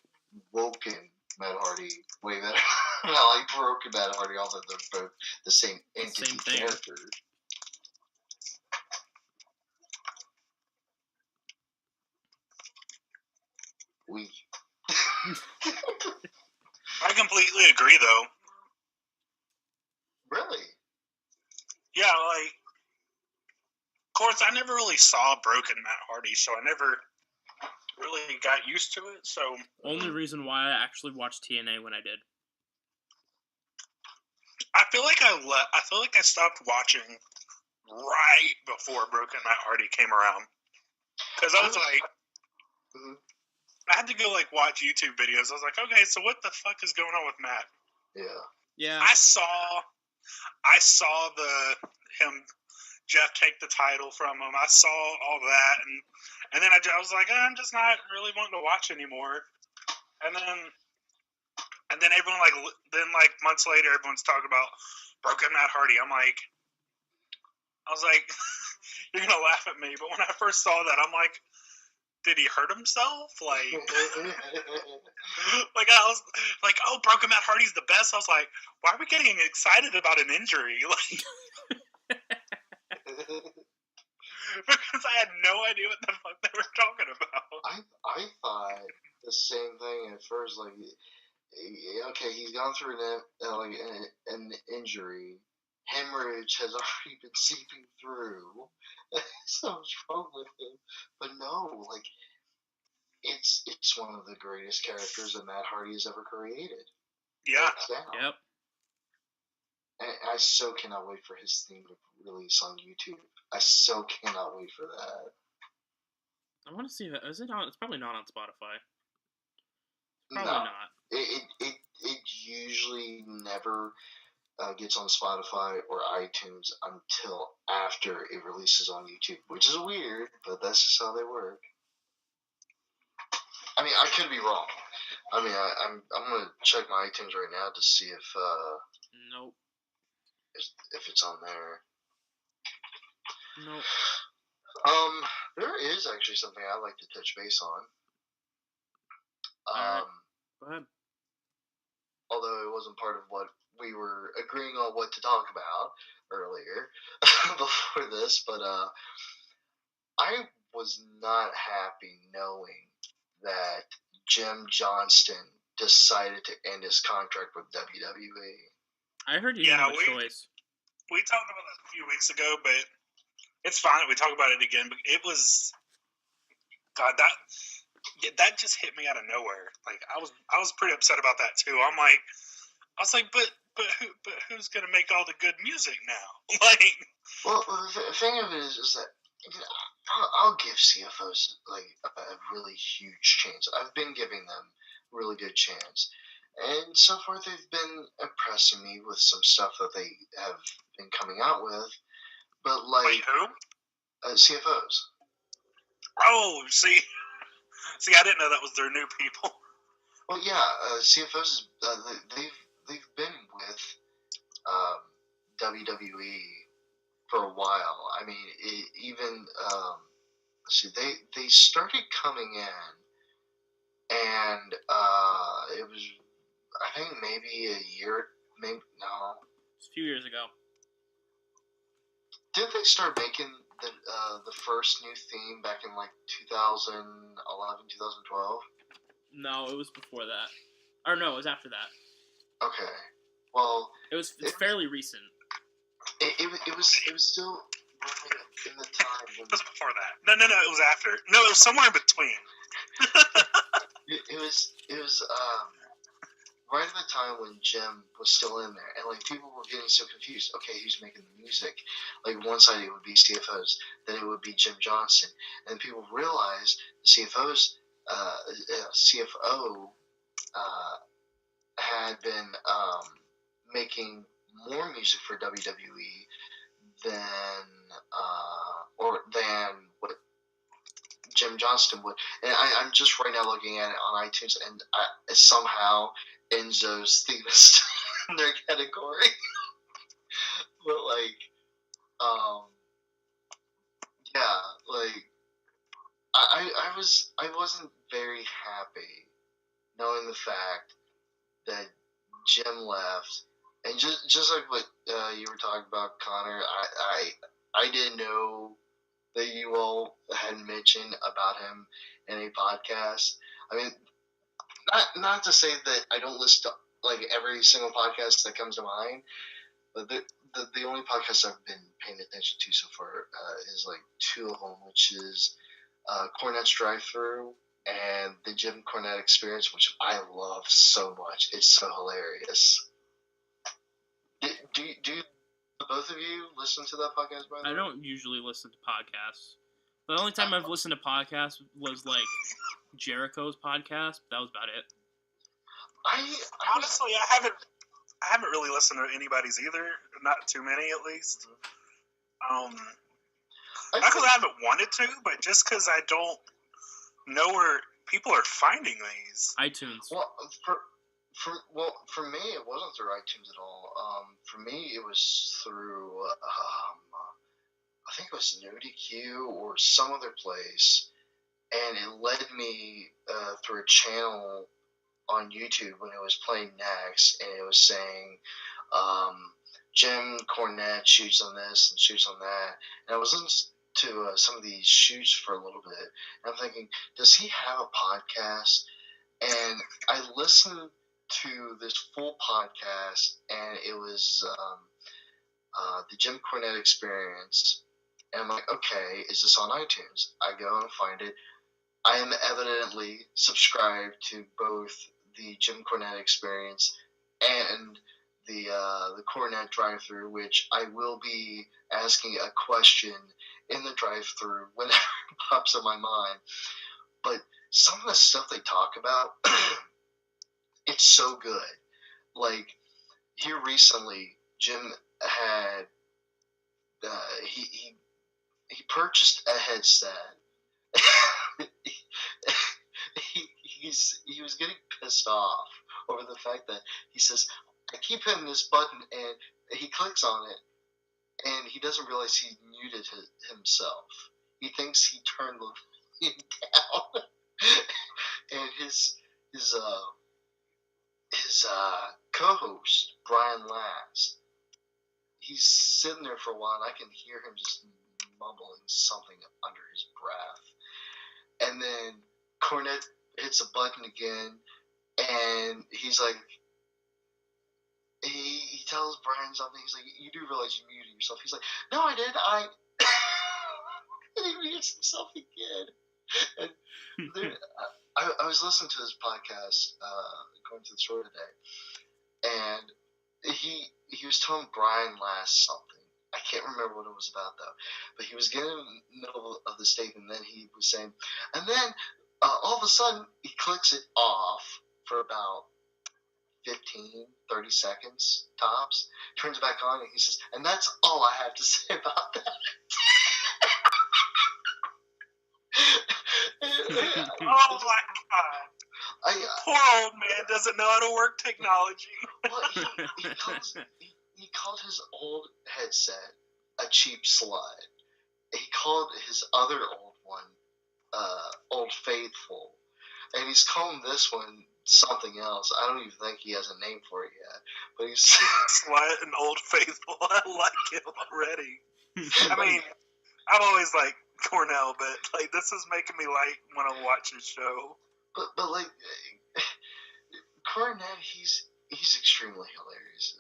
woken Matt Hardy way better. I like broken Matt Hardy, although they're both the same entity Same thing. character. I completely agree, though. Really? Yeah, like, of course, I never really saw broken Matt Hardy, so I never really got used to it. So Only reason why I actually watched TNA when I did. I feel like I stopped watching right before broken Matt Hardy came around, because I was like, I had to go like watch YouTube videos. I was like, okay, so what the fuck is going on with Matt? Yeah. I saw Jeff take the title from him. I saw all that, and then I was like, I'm just not really wanting to watch anymore. And then everyone like months later, everyone's talking about broken Matt Hardy. I was like, you're gonna laugh at me, but when I first saw that, I'm like, did he hurt himself? Like, like I was like, oh, broken Matt Hardy's the best. I was like, why are we getting excited about an injury? Like, because I had no idea what the fuck they were talking about. I thought the same thing at first. Like, okay, he's gone through an injury. Hemorrhage has already been seeping through. Something's wrong with him. But no, like, it's one of the greatest characters that Matt Hardy has ever created. Yeah. Yep. And I so cannot wait for his theme to release on YouTube. I so cannot wait for that. I want to see that. Is it on? It's probably not on Spotify. Probably No, not. It usually never gets on Spotify or iTunes until after it releases on YouTube, which is weird, but that's just how they work. I mean, I could be wrong. I mean, I'm gonna check my iTunes right now to see if Nope. if it's on there. Nope. There is actually something I'd like to touch base on. Alright. Go ahead. Although it wasn't part of what we were agreeing on what to talk about earlier before this, but I was not happy knowing that Jim Johnston decided to end his contract with WWE. I heard you didn't have a choice. We talked about that a few weeks ago, but it's fine that we talk about it again. But it was, God, that just hit me out of nowhere. Like I was pretty upset about that too. I was like, but who's gonna make all the good music now? Like, well, the thing of it is that I'll give CFOs like a really huge chance. I've been giving them a really good chance, and so far they've been impressing me with some stuff that they have been coming out with. But like, wait, who? CFOs. Oh, see, I didn't know that was their new people. Well, yeah, CFOs. They've been with WWE for a while. I mean, even see, they started coming in, and it was, I think, maybe a year, maybe no. It's a few years ago. Didn't they start making the first new theme back in like 2011, 2012? No, it was before that. Or no, it was after that. Okay. Well, It's fairly recent. it was still in the time when It was before that. No, it was after. No, it was somewhere in between. it was right at the time when Jim was still in there, and like people were getting so confused. Okay, who's making the music? Like one side it would be CFOs, then it would be Jim Johnston, and people realized the CFO had been making more music for WWE than what Jim Johnston would. And I'm just right now looking at it on iTunes, and somehow Enzo's theme is still in their category. But yeah, I wasn't very happy knowing the fact that Jim left, and just like what you were talking about, Connor, I didn't know that you all had mentioned about him in a podcast. I mean, not to say that I don't listen to like every single podcast that comes to mind, but the only podcast I've been paying attention to so far is like two of them, which is Cornette's Drive-Thru and the Jim Cornette Experience, which I love so much. It's so hilarious. Do both of you listen to that podcast, by the way? I don't usually listen to podcasts. The only time I've listened to podcasts was like Jericho's podcast. That was about it. Honestly, I haven't really listened to anybody's either. Not too many, at least. Not because I haven't wanted to, but just because I don't know where people are finding these. iTunes. Well, for me, it wasn't through iTunes at all. For me, it was through I think it was NoDQ or some other place, and it led me through a channel on YouTube when it was playing next, and it was saying Jim Cornette shoots on this and shoots on that, and I was listening to some of these shoots for a little bit, and I'm thinking, does he have a podcast? And I listened to this full podcast, and it was the Jim Cornette Experience, and I'm like, okay, is this on iTunes? I go and find it. I am evidently subscribed to both the Jim Cornette Experience and the Cornette Drive-Thru, which I will be asking a question in the drive-thru whenever it pops in my mind. But some of the stuff they talk about, it's so good. Like, here recently, Jim had he purchased a headset. he was getting pissed off over the fact that he says, I keep hitting this button, and he clicks on it, and he doesn't realize he muted himself. He thinks he turned the volume down, and his co-host Brian Last, he's sitting there for a while, and I can hear him just mumbling something under his breath, and then Cornette hits a button again, and he's like, he tells Brian something. He's like, you do realize you muted yourself? He's like, no, I did. And he mutes himself again. And I was listening to this podcast going to the store today, and he was telling Brian Last something. I can't remember what it was about, though. But he was getting in the middle of the statement, and then he was saying, and then all of a sudden, he clicks it off for about 15, 30 seconds tops, turns back on, and he says, and that's all I have to say about that. Oh my god. Poor old man doesn't know how to work technology. Well, he called his old headset a cheap slut. He called his other old one Old Faithful, and he's calling this one something else. I don't even think he has a name for it yet. But he's Slut and Old Faithful. I like it already. I mean, I've always liked Cornell, but like this is making me want to watch his show. but like Cornette, he's extremely hilarious,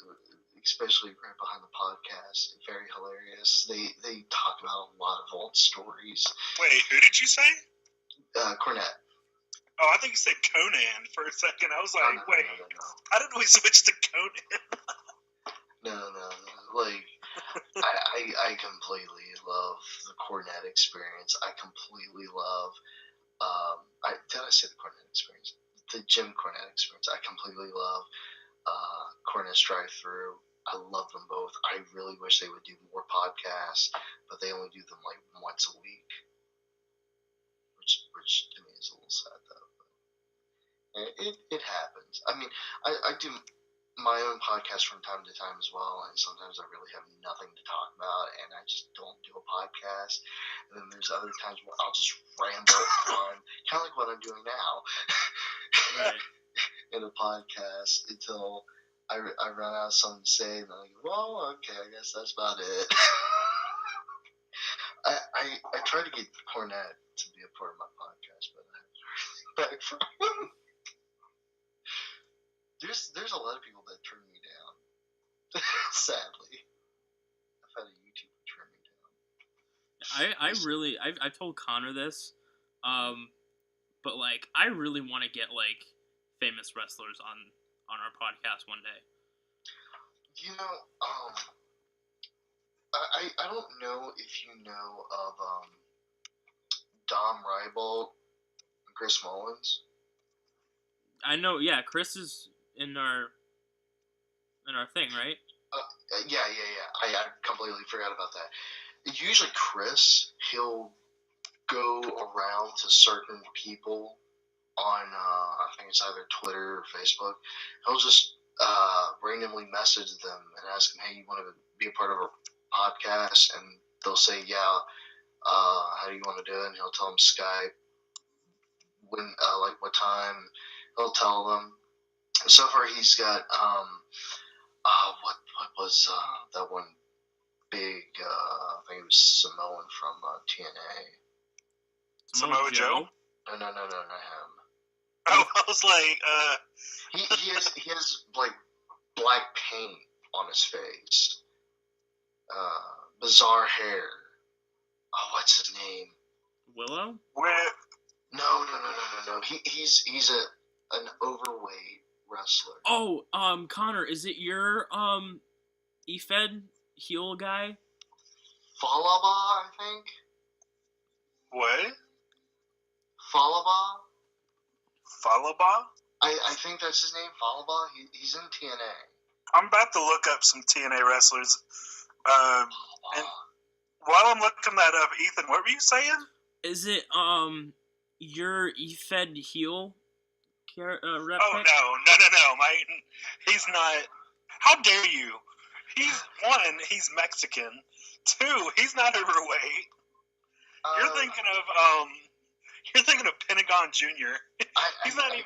especially right behind the podcast. Very hilarious. They talk about a lot of old stories. Wait, who did you say? Cornette. Oh, I think you said Conan for a second. I was like, No. How did we switch to Conan? No. Like, I completely love the Cornette experience. I completely love. Did I say the Cornette experience? The Jim Cornette experience. I completely love Cornette's Drive-Thru. I love them both. I really wish they would do more podcasts, but they only do them like once a week, which to me is a little sad though. It happens. I mean, I do my own podcast from time to time as well, and sometimes I really have nothing to talk about, and I just don't do a podcast. And then there's other times where I'll just ramble on, kind of like what I'm doing now, Right. in a podcast until I run out of something to say, and I'm like, well, okay, I guess that's about it. I try to get Cornette to be a part of my podcast, but I haven't heard back from him. There's a lot of people that turn me down. Sadly, I've had a YouTuber turn me down. I told Connor this, but like I really want to get like famous wrestlers on our podcast one day. You know, I don't know if you know of Dom Rybold and Chris Mullins. I know, yeah. Chris is in our thing, right? Yeah. I completely forgot about that. Usually, Chris, he'll go around to certain people on, I think it's either Twitter or Facebook. He'll just randomly message them and ask them, hey, you want to be a part of our podcast? And they'll say, yeah, how do you want to do it? And he'll tell them Skype, when, like what time. He'll tell them. So far, he's got, what was that one big, I think it was Samoan from TNA. Samoa Joe? No, not him. Oh, I was like, He has like black paint on his face. Bizarre hair. Oh, what's his name? Willow? where? No. He's an overweight wrestler. Oh, Connor, is it your EFED heel guy? Falaba, I think. What? Falaba. Falaba? I think that's his name. Falaba. He's in TNA. I'm about to look up some TNA wrestlers. And while I'm looking that up, Ethan, what were you saying? Is it your EFED heel rep? Oh no, he's not. How dare you? He's Mexican. 2, he's not overweight. You're thinking of Pentagon Jr. He's not even.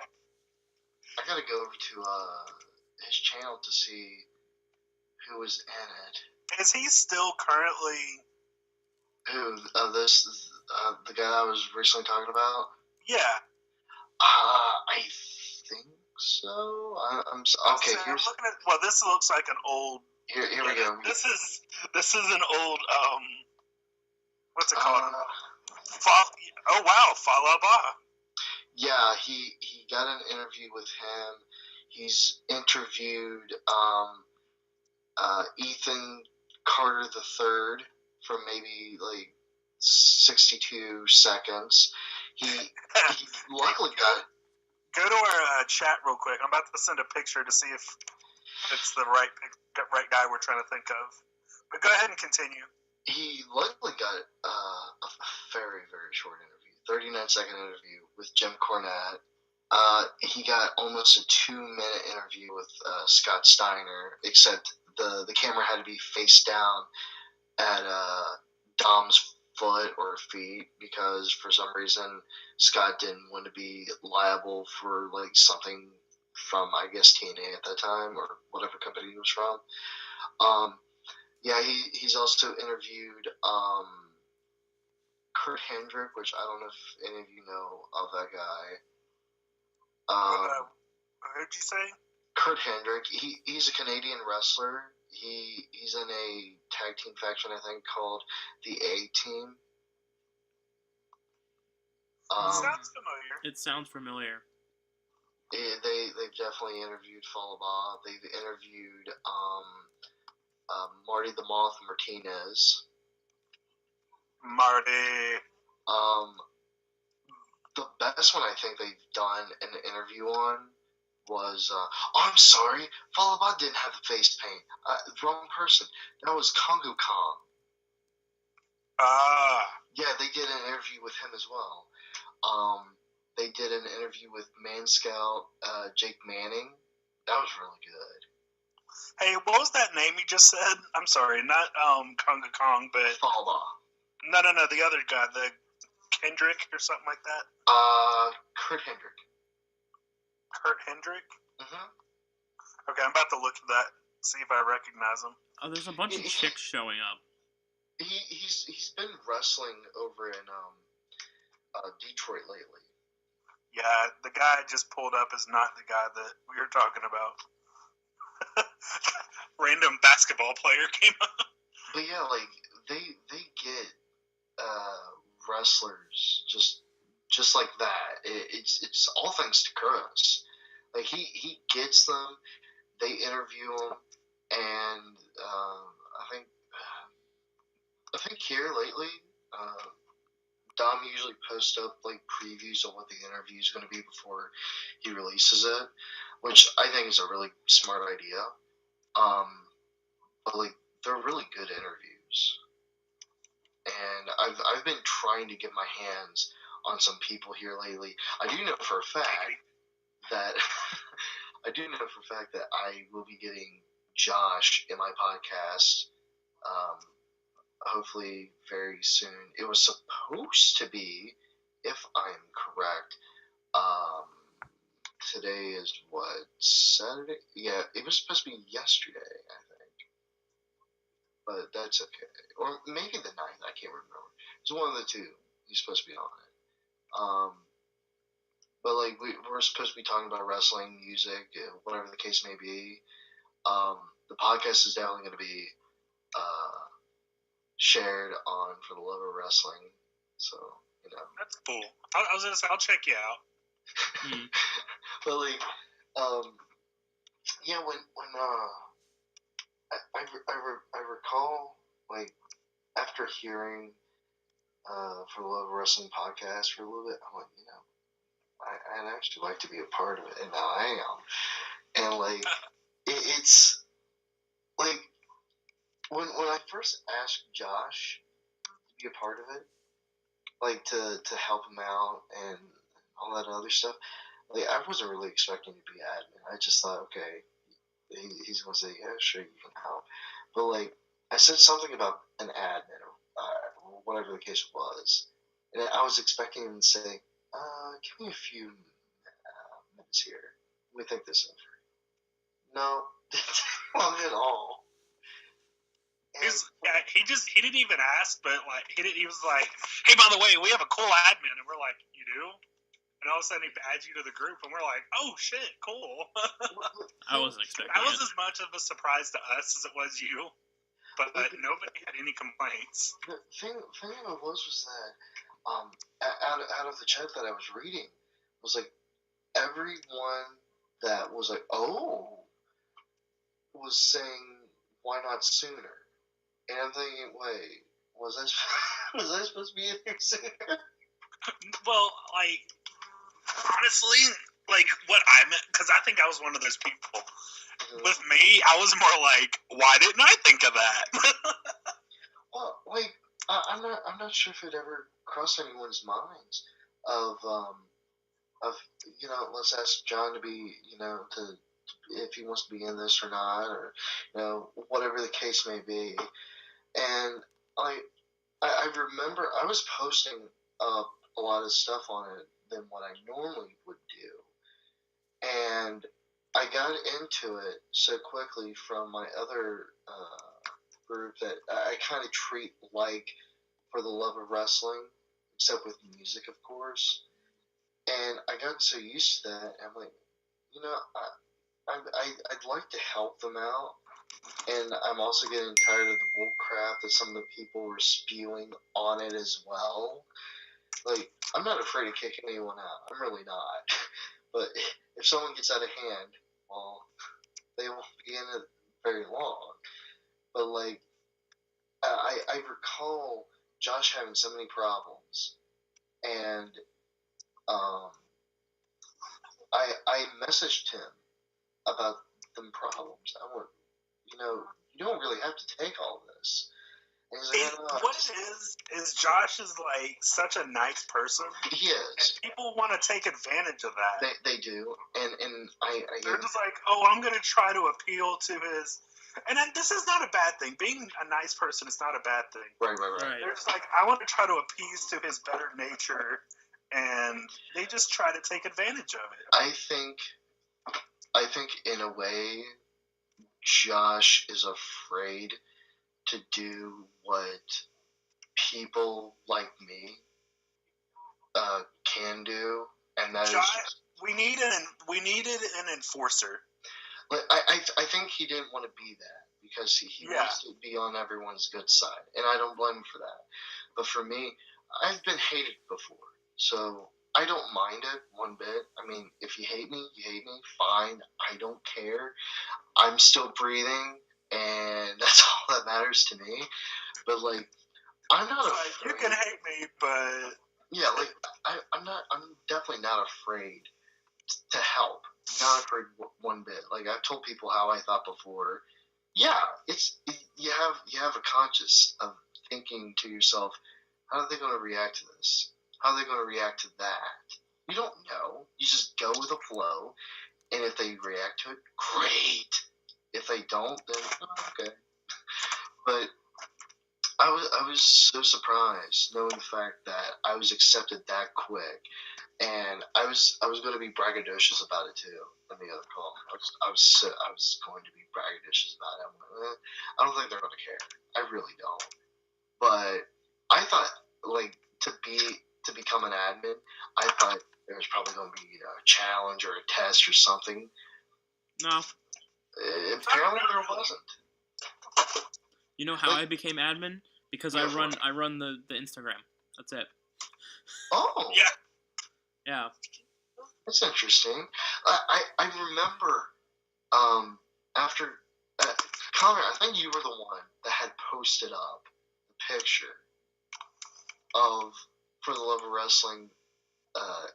I gotta go over to his channel to see who was in it. Is he still currently? Who? The guy I was recently talking about? Yeah. I think so. Okay. I'm looking at. Well, this looks like an old. Here we go. This is an old. What's it called? Oh wow, Falaba. Yeah, he got an interview with him. He's interviewed Ethan Carter III for maybe like 62 seconds. He luckily got. Go to our chat real quick. I'm about to send a picture to see if it's the right guy we're trying to think of. But go ahead and continue. He luckily got a very, very short interview, 39-second interview with Jim Cornette. He got almost a 2-minute interview with Scott Steiner, except the camera had to be face down at Dom's foot or feet because for some reason Scott didn't want to be liable for like something from I guess TNA at that time or whatever company he was from. Yeah, he's also interviewed Kurt Hendrick, which I don't know if any of you know of that guy. Who'd you say? Kurt Hendrick. He's a Canadian wrestler. He's in a tag team faction, I think, called the A Team. Sounds familiar. It sounds familiar. They've definitely interviewed FTLOW. They've interviewed Marty the Moth Martinez. Marty. The best one I think they've done an interview on was I'm sorry, FTLOW didn't have the face paint. Wrong person. That was Congo Kong. Yeah, they did an interview with him as well. They did an interview with Man Scout Jake Manning. That was really good. Hey, what was that name you just said? I'm sorry, not Conga Kong, but FTLOW. No, the other guy, the Kendrick or something like that. Kurt Hendrick. Kurt Hendrick. Mhm. Okay, I'm about to look at that, see if I recognize him. Oh, there's a bunch of chicks showing up. He's been wrestling over in Detroit lately. Yeah, the guy I just pulled up is not the guy that we were talking about. Random basketball player came up. But yeah, like they get wrestlers just like that. It's all thanks to Curtis. Like he gets them, they interview them, and I think here lately, Dom usually posts up like previews of what the interview is going to be before he releases it, which I think is a really smart idea. But like they're really good interviews, and I've been trying to get my hands on some people here lately. I do know for a fact that I will be getting Josh in my podcast. Hopefully very soon. It was supposed to be, if I'm correct, today is what, Saturday? Yeah, it was supposed to be yesterday, I think. But that's okay. Or maybe the 9th, I can't remember. It's one of the two. He's supposed to be on it. But like we're supposed to be talking about wrestling, music, whatever the case may be. The podcast is definitely going to be shared on For the Love of Wrestling. So, you know. That's cool. I was going to say, I'll check you out. But like, yeah, when I recall, like, after hearing For the Love of Wrestling podcast for a little bit, I'm like, you know, I'd actually like to be a part of it, and now I am. And like, it's like when I first asked Josh to be a part of it, like to help him out and all that other stuff, like I wasn't really expecting to be admin. I just thought, okay, he's gonna say, yeah, sure, you can help. But like, I said something about an admin or whatever the case was, and I was expecting him to say, give me a few minutes here. Let me think this over. No, not at all. He didn't even ask, but like he was like, hey, by the way, we have a cool admin, and we're like, you do? And all of a sudden he adds you to the group, and we're like, oh shit, cool. I wasn't expecting that was it. as much of a surprise to us as it was you, but nobody had any complaints. The thing of it was that out of the chat that I was reading was like everyone that was like, oh, was saying why not sooner? And I'm thinking, wait, was I supposed to be in here sooner? Well, like, honestly, like, what I meant, because I think I was one of those people. Mm-hmm. With me, I was more like, why didn't I think of that? Well, like, I'm not sure if it ever crossed anyone's minds of you know, let's ask John to be, you know, if he wants to be in this or not, or you know, whatever the case may be. And I remember I was posting up a lot of stuff on it than what I normally would do, and I got into it so quickly from my other group that I kind of treat like For the Love of Wrestling, except with music, of course. And I got so used to that, I'm like, you know, I'd like to help them out. And I'm also getting tired of the bull crap that some of the people were spewing on it as well. Like, I'm not afraid of kicking anyone out. I'm really not. But if someone gets out of hand, well, they won't be in it very long. But, like, I recall Josh having so many problems. And I messaged him about them problems. I went, you know, you don't really have to take all this. And he's like, no, what it is Josh is like such a nice person. He is. And people want to take advantage of that. They do. And I They're just like, oh, I'm going to try to appeal to his. And then this is not a bad thing. Being a nice person is not a bad thing. Right. They're just like, I want to try to appease to his better nature. And they just try to take advantage of it. I think in a way, Josh is afraid to do what people like me can do, and that Josh, is we needed an enforcer. But I think he didn't want to be that because he wants to be on everyone's good side, and I don't blame him for that. But for me, I've been hated before, so I don't mind it one bit. I mean, if you hate me, fine. I don't care. I'm still breathing, and that's all that matters to me. But, like, I'm not afraid. You can hate me, but... Yeah, like, I'm definitely not afraid to help. Not afraid one bit. Like, I've told people how I thought before. Yeah, you have a conscience of thinking to yourself, how are they going to react to this? How are they going to react to that? You don't know. You just go with the flow, and if they react to it, great. If they don't, then okay. But I was so surprised knowing the fact that I was accepted that quick, and I was going to be braggadocious about it too. In the other call, I was going to be braggadocious about it. I don't think they're going to care. I really don't. But I thought, like, to become an admin, I thought there was probably going to be a challenge or a test or something. No. Apparently there wasn't. You know how I became admin? Because I run the Instagram. That's it. Oh. Yeah. That's interesting. I remember after Connor, I think you were the one that had posted up the picture of For the Love of Wrestling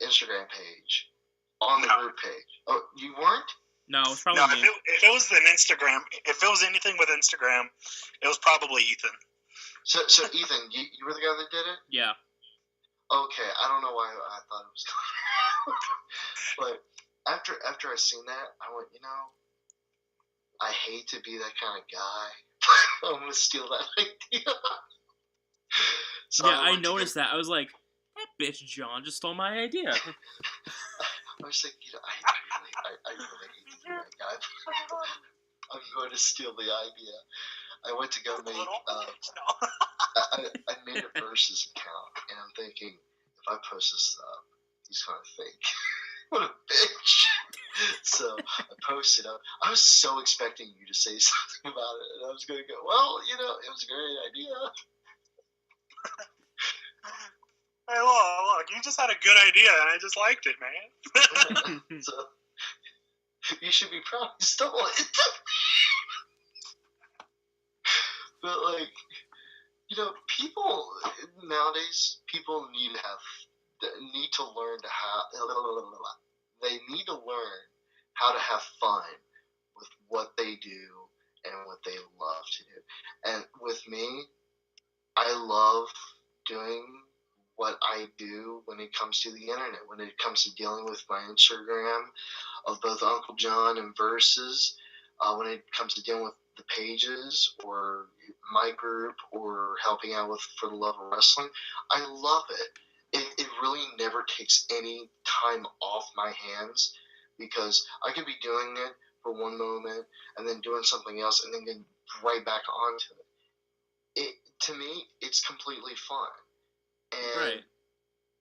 Instagram page on the group page. Oh, you weren't? No, it was probably me. If it was an Instagram, if it was anything with Instagram, it was probably Ethan. So Ethan, you were the guy that did it? Yeah. Okay, I don't know why I thought it was But after I seen that, I went, I hate to be that kind of guy. I'm going to steal that idea. So yeah, I noticed that. I was like, that bitch John just stole my idea. I was like, I really hate to be that guy. I'm going to steal the idea. I went to go make, I made a Versus account, and I'm thinking, if I post this up, he's going to think, what a bitch. So I posted up. I was so expecting you to say something about it, and I was going to go, well, it was a great idea. Hey, look, you just had a good idea, and I just liked it, man. So, you should be proud you stole it. But, like, people nowadays, people need to learn they need to learn how to have fun with what they do and what they love to do. And with me, I love doing what I do when it comes to the internet, when it comes to dealing with my Instagram of both Uncle John and Versus, when it comes to dealing with the pages or my group or helping out with For the Love of Wrestling, I love it. It really never takes any time off my hands because I could be doing it for one moment and then doing something else and then getting right back onto it. To me, it's completely fun. And Right.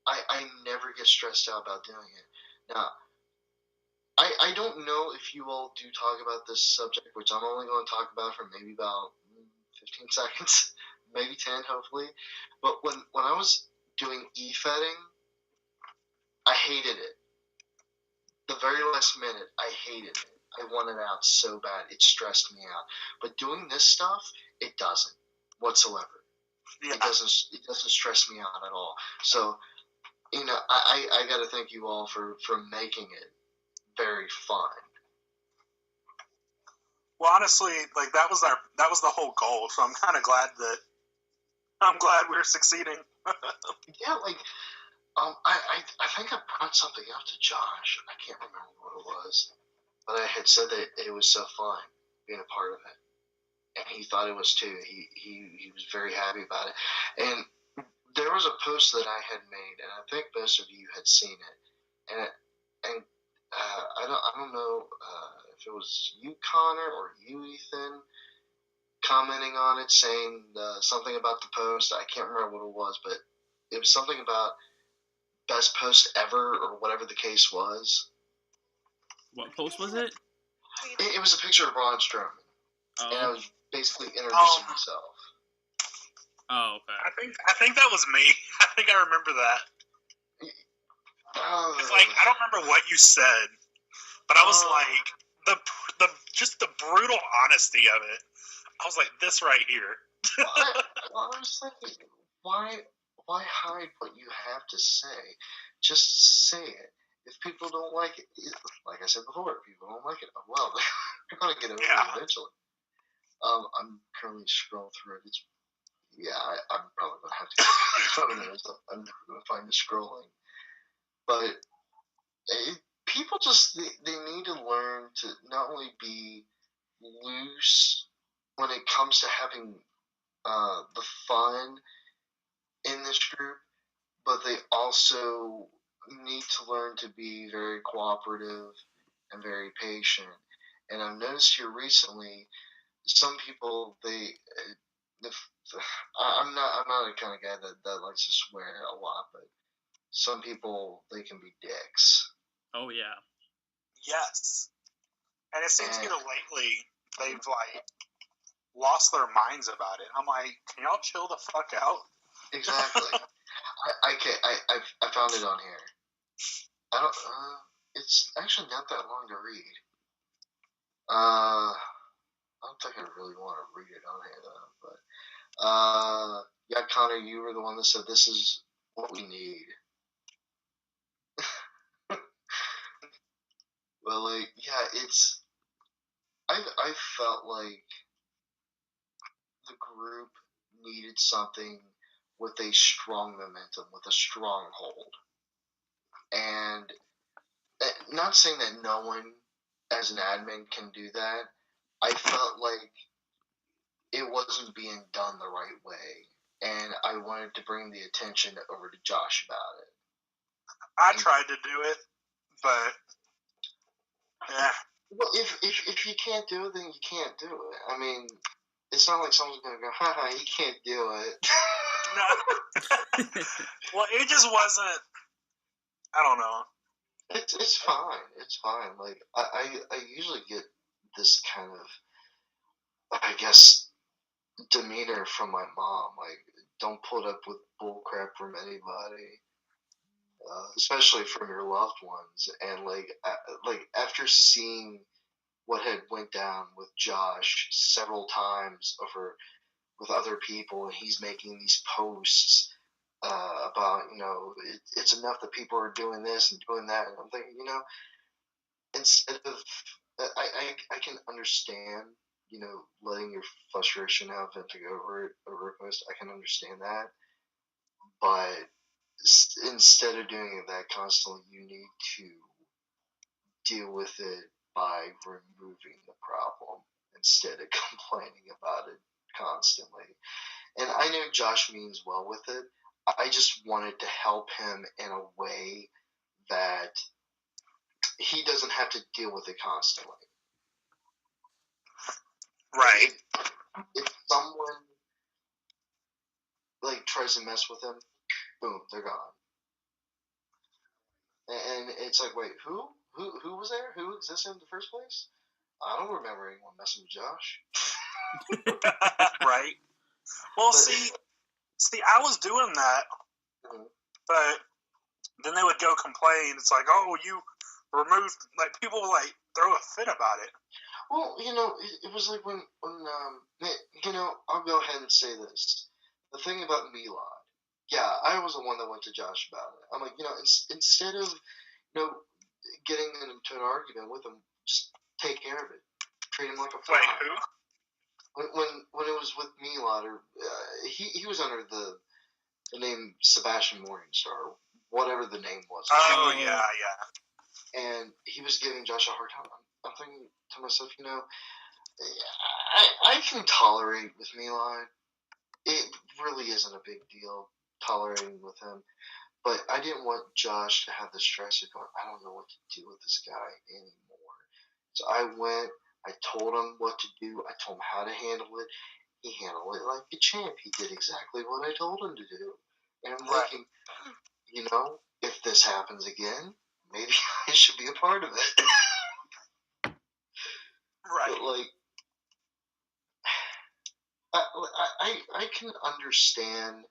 I never get stressed out about doing it. Now, I don't know if you all do talk about this subject, which I'm only going to talk about for maybe about 15 seconds, maybe 10, hopefully. But when I was doing e-fetting, I hated it. The very last minute, I hated it. I wanted out so bad. It stressed me out. But doing this stuff, it doesn't whatsoever. Yeah. It doesn't stress me out at all. So, I got to thank you all for making it very fun. Well, honestly, like that was the whole goal. So I'm kind of glad we're succeeding. Yeah, like I think I brought something up to Josh. I can't remember what it was, but I had said that it was so fun being a part of it, and he thought it was too. He was very happy about it, and there was a post that I had made, and I think most of you had seen it, and I don't know if it was you, Connor, or you, Ethan, commenting on it, saying something about the post. I can't remember what it was, but it was something about best post ever or whatever the case was. What post was it? It was a picture of Braun Strowman, and I Oh. was basically introducing myself. Oh, okay. I think that was me. I think I remember that. It's like I don't remember what you said, but I was like the brutal honesty of it. I was like, this right here. I was thinking, why hide what you have to say? Just say it. If people don't like it, like I said before, if people don't like it, well, they're gonna get over it eventually. I'm currently scrolling through it. I'm probably gonna have to go photos. I'm never gonna find the scrolling, but people just they need to learn to not only be loose when it comes to having the fun in this group, but they also need to learn to be very cooperative and very patient. And I've noticed here recently, some people I'm not the kind of guy that likes to swear a lot, but some people they can be dicks. Oh yeah. Yes. And it seems lately they've like lost their minds about it. I'm like, can y'all chill the fuck out? Exactly. I found it on here. I don't. It's actually not that long to read. I don't think I really want to read it on here though. But yeah, Connor, you were the one that said this is what we need. Well, like, yeah, it's. I felt like the group needed something with a strong momentum, with a strong hold, and not saying that no one as an admin can do that. I felt like it wasn't being done the right way, and I wanted to bring the attention over to Josh about it. I tried to do it, but yeah. Well, if you can't do it, then you can't do it. I mean, it's not like someone's gonna go, haha, you can't do it. No. Well, it just wasn't. I don't know. It's fine. It's fine. Like I usually get this kind of, I guess, demeanor from my mom. Like, don't put up with bullcrap from anybody, especially from your loved ones. And like after seeing what had went down with Josh several times over with other people, and he's making these posts about it's enough that people are doing this and doing that, and I'm thinking, instead of I can understand letting your frustration out, venting over a post. I can understand that, but instead of doing that constantly, you need to deal with it by removing the problem instead of complaining about it constantly. And I know Josh means well with it. I just wanted to help him in a way that he doesn't have to deal with it constantly. Right. If someone like tries to mess with him, boom, they're gone. And it's like, wait, who was there? Who existed in the first place? I don't remember anyone messing with Josh. Right. Well, But- see, I was doing that, but then they would go complain. It's like, oh, you removed, like, people would, like, throw a fit about it. Well, it was like when I'll go ahead and say this. The thing about Milad, yeah, I was the one that went to Josh about it. I'm like, instead of, getting into an argument with him, just take care of it. Treat him like a friend. Wait, who? When it was with Milad, or he was under the name Sebastian Morningstar, whatever the name was. Oh, yeah. And he was giving Josh a hard time. I'm thinking to myself, I can tolerate with Milad. It really isn't a big deal tolerating with him. But I didn't want Josh to have the stress of going, I don't know what to do with this guy anymore. So I went, I told him what to do, I told him how to handle it. He handled it like a champ. He did exactly what I told him to do. And I'm thinking, if this happens again, maybe I should be a part of it. Right. But I can understand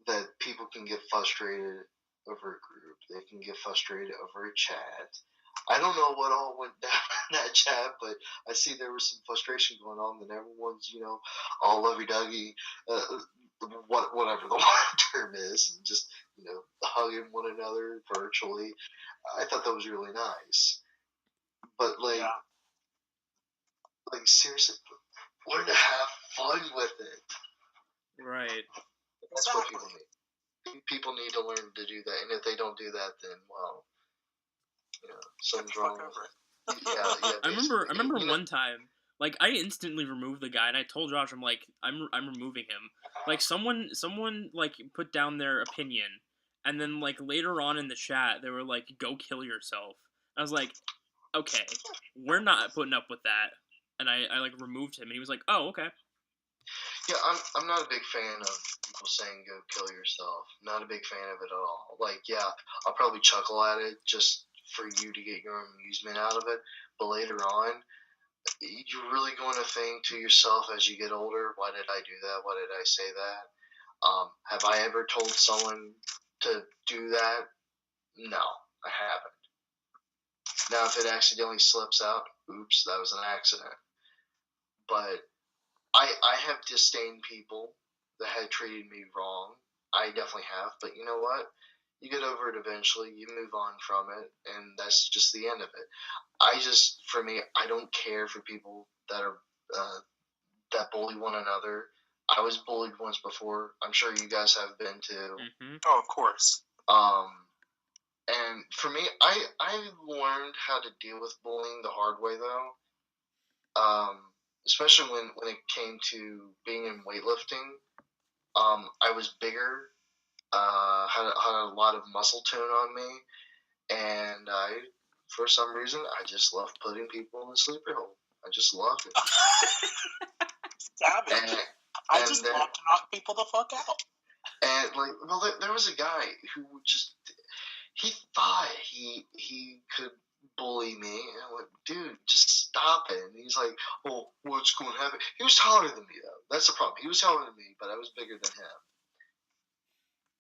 that people can get frustrated over a group. They can get frustrated over a chat. I don't know what all went down in that chat, but I see there was some frustration going on, and everyone's, all lovey-dovey, whatever the term is, and just, hugging one another virtually. I thought that was really nice. But, seriously, learn to have fun with it. Right. That's what people need. People need to learn to do that, and if they don't do that, then something's wrong with it. Yeah. I remember one time, I instantly removed the guy, and I told Josh, I'm removing him. Someone put down their opinion, and then later on in the chat, they were like, "Go kill yourself." I was like, "Okay, we're not putting up with that," and I removed him, and he was like, "Oh, okay." Yeah, I'm not a big fan of people saying "go kill yourself." Not a big fan of it at all. I'll probably chuckle at it just for you to get your amusement out of it. But later on, you're really going to think to yourself as you get older, "Why did I do that? Why did I say that? Have I ever told someone to do that? No, I haven't. Now, if it accidentally slips out, oops, that was an accident. But I have disdained people that had treated me wrong. I definitely have. But you know what? You get over it eventually. You move on from it, and that's just the end of it. For me, I don't care for people that are that bully one another. I was bullied once before. I'm sure you guys have been too. Mm-hmm. Oh, of course. And for me, I learned how to deal with bullying the hard way, though. Especially when it came to being in weightlifting. I was bigger, had a lot of muscle tone on me, and for some reason, I just loved putting people in the sleeper hole. I just loved it. Savage. I just love to knock people the fuck out. And there was a guy who he thought he could bully me, and I'm like, dude, just stop it. And he's like, well, what's going to happen? He was taller than me, though. That's the problem. He was taller than me, but I was bigger than him.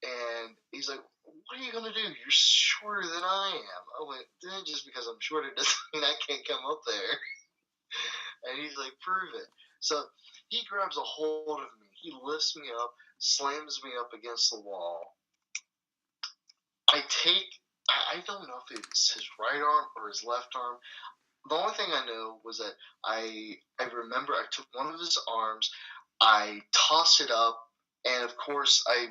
And he's like, what are you going to do? You're shorter than I am. I went, just because I'm shorter doesn't mean I can't come up there. And he's like, prove it. So he grabs a hold of me. He lifts me up, slams me up against the wall. I don't know if it's his right arm or his left arm. The only thing I know was that I remember I took one of his arms, I tossed it up, and of course I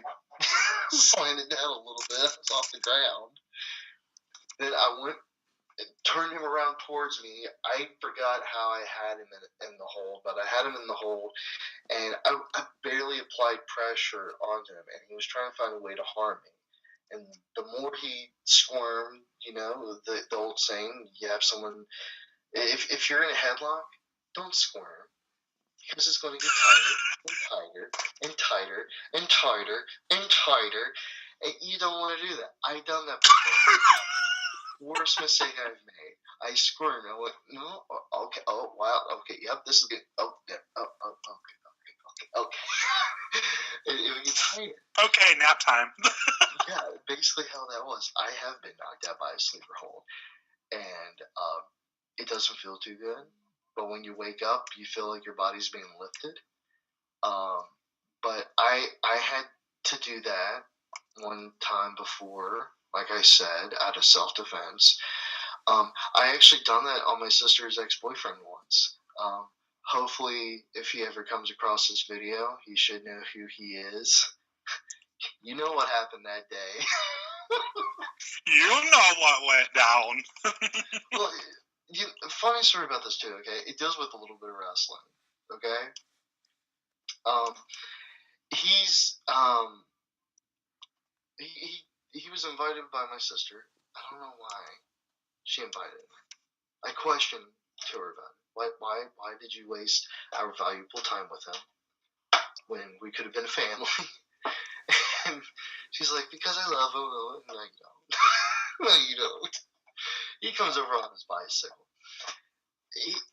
slammed it down a little bit. It was off the ground. Then I went turned him around towards me. I forgot how I had him in the hold, but I had him in the hold, and I barely applied pressure onto him, and he was trying to find a way to harm me. And the more he squirmed, the old saying, you have someone, if you're in a headlock, don't squirm, because it's going to get tighter and tighter and tighter and tighter and tighter, and you don't want to do that. I've done that before. Worst mistake I've made. I squirmed. I went, no, okay, oh, wow, okay, yep, this is good. Oh, yeah, oh, okay. It would get tighter. Okay, nap time. Yeah, basically how that was. I have been knocked out by a sleeper hold, and it doesn't feel too good. But when you wake up, you feel like your body's being lifted. But I had to do that one time before, like I said, out of self-defense. I actually done that on my sister's ex-boyfriend once. Hopefully, if he ever comes across this video, he should know who he is. You know what happened that day. You know what went down. Well, funny story about this too, okay? It deals with a little bit of wrestling, okay? He was invited by my sister. I don't know why she invited me. I questioned to her about it. Why did you waste our valuable time with him when we could have been a family? And she's like, because I love him. No, you don't. No, you don't. He comes over on his bicycle.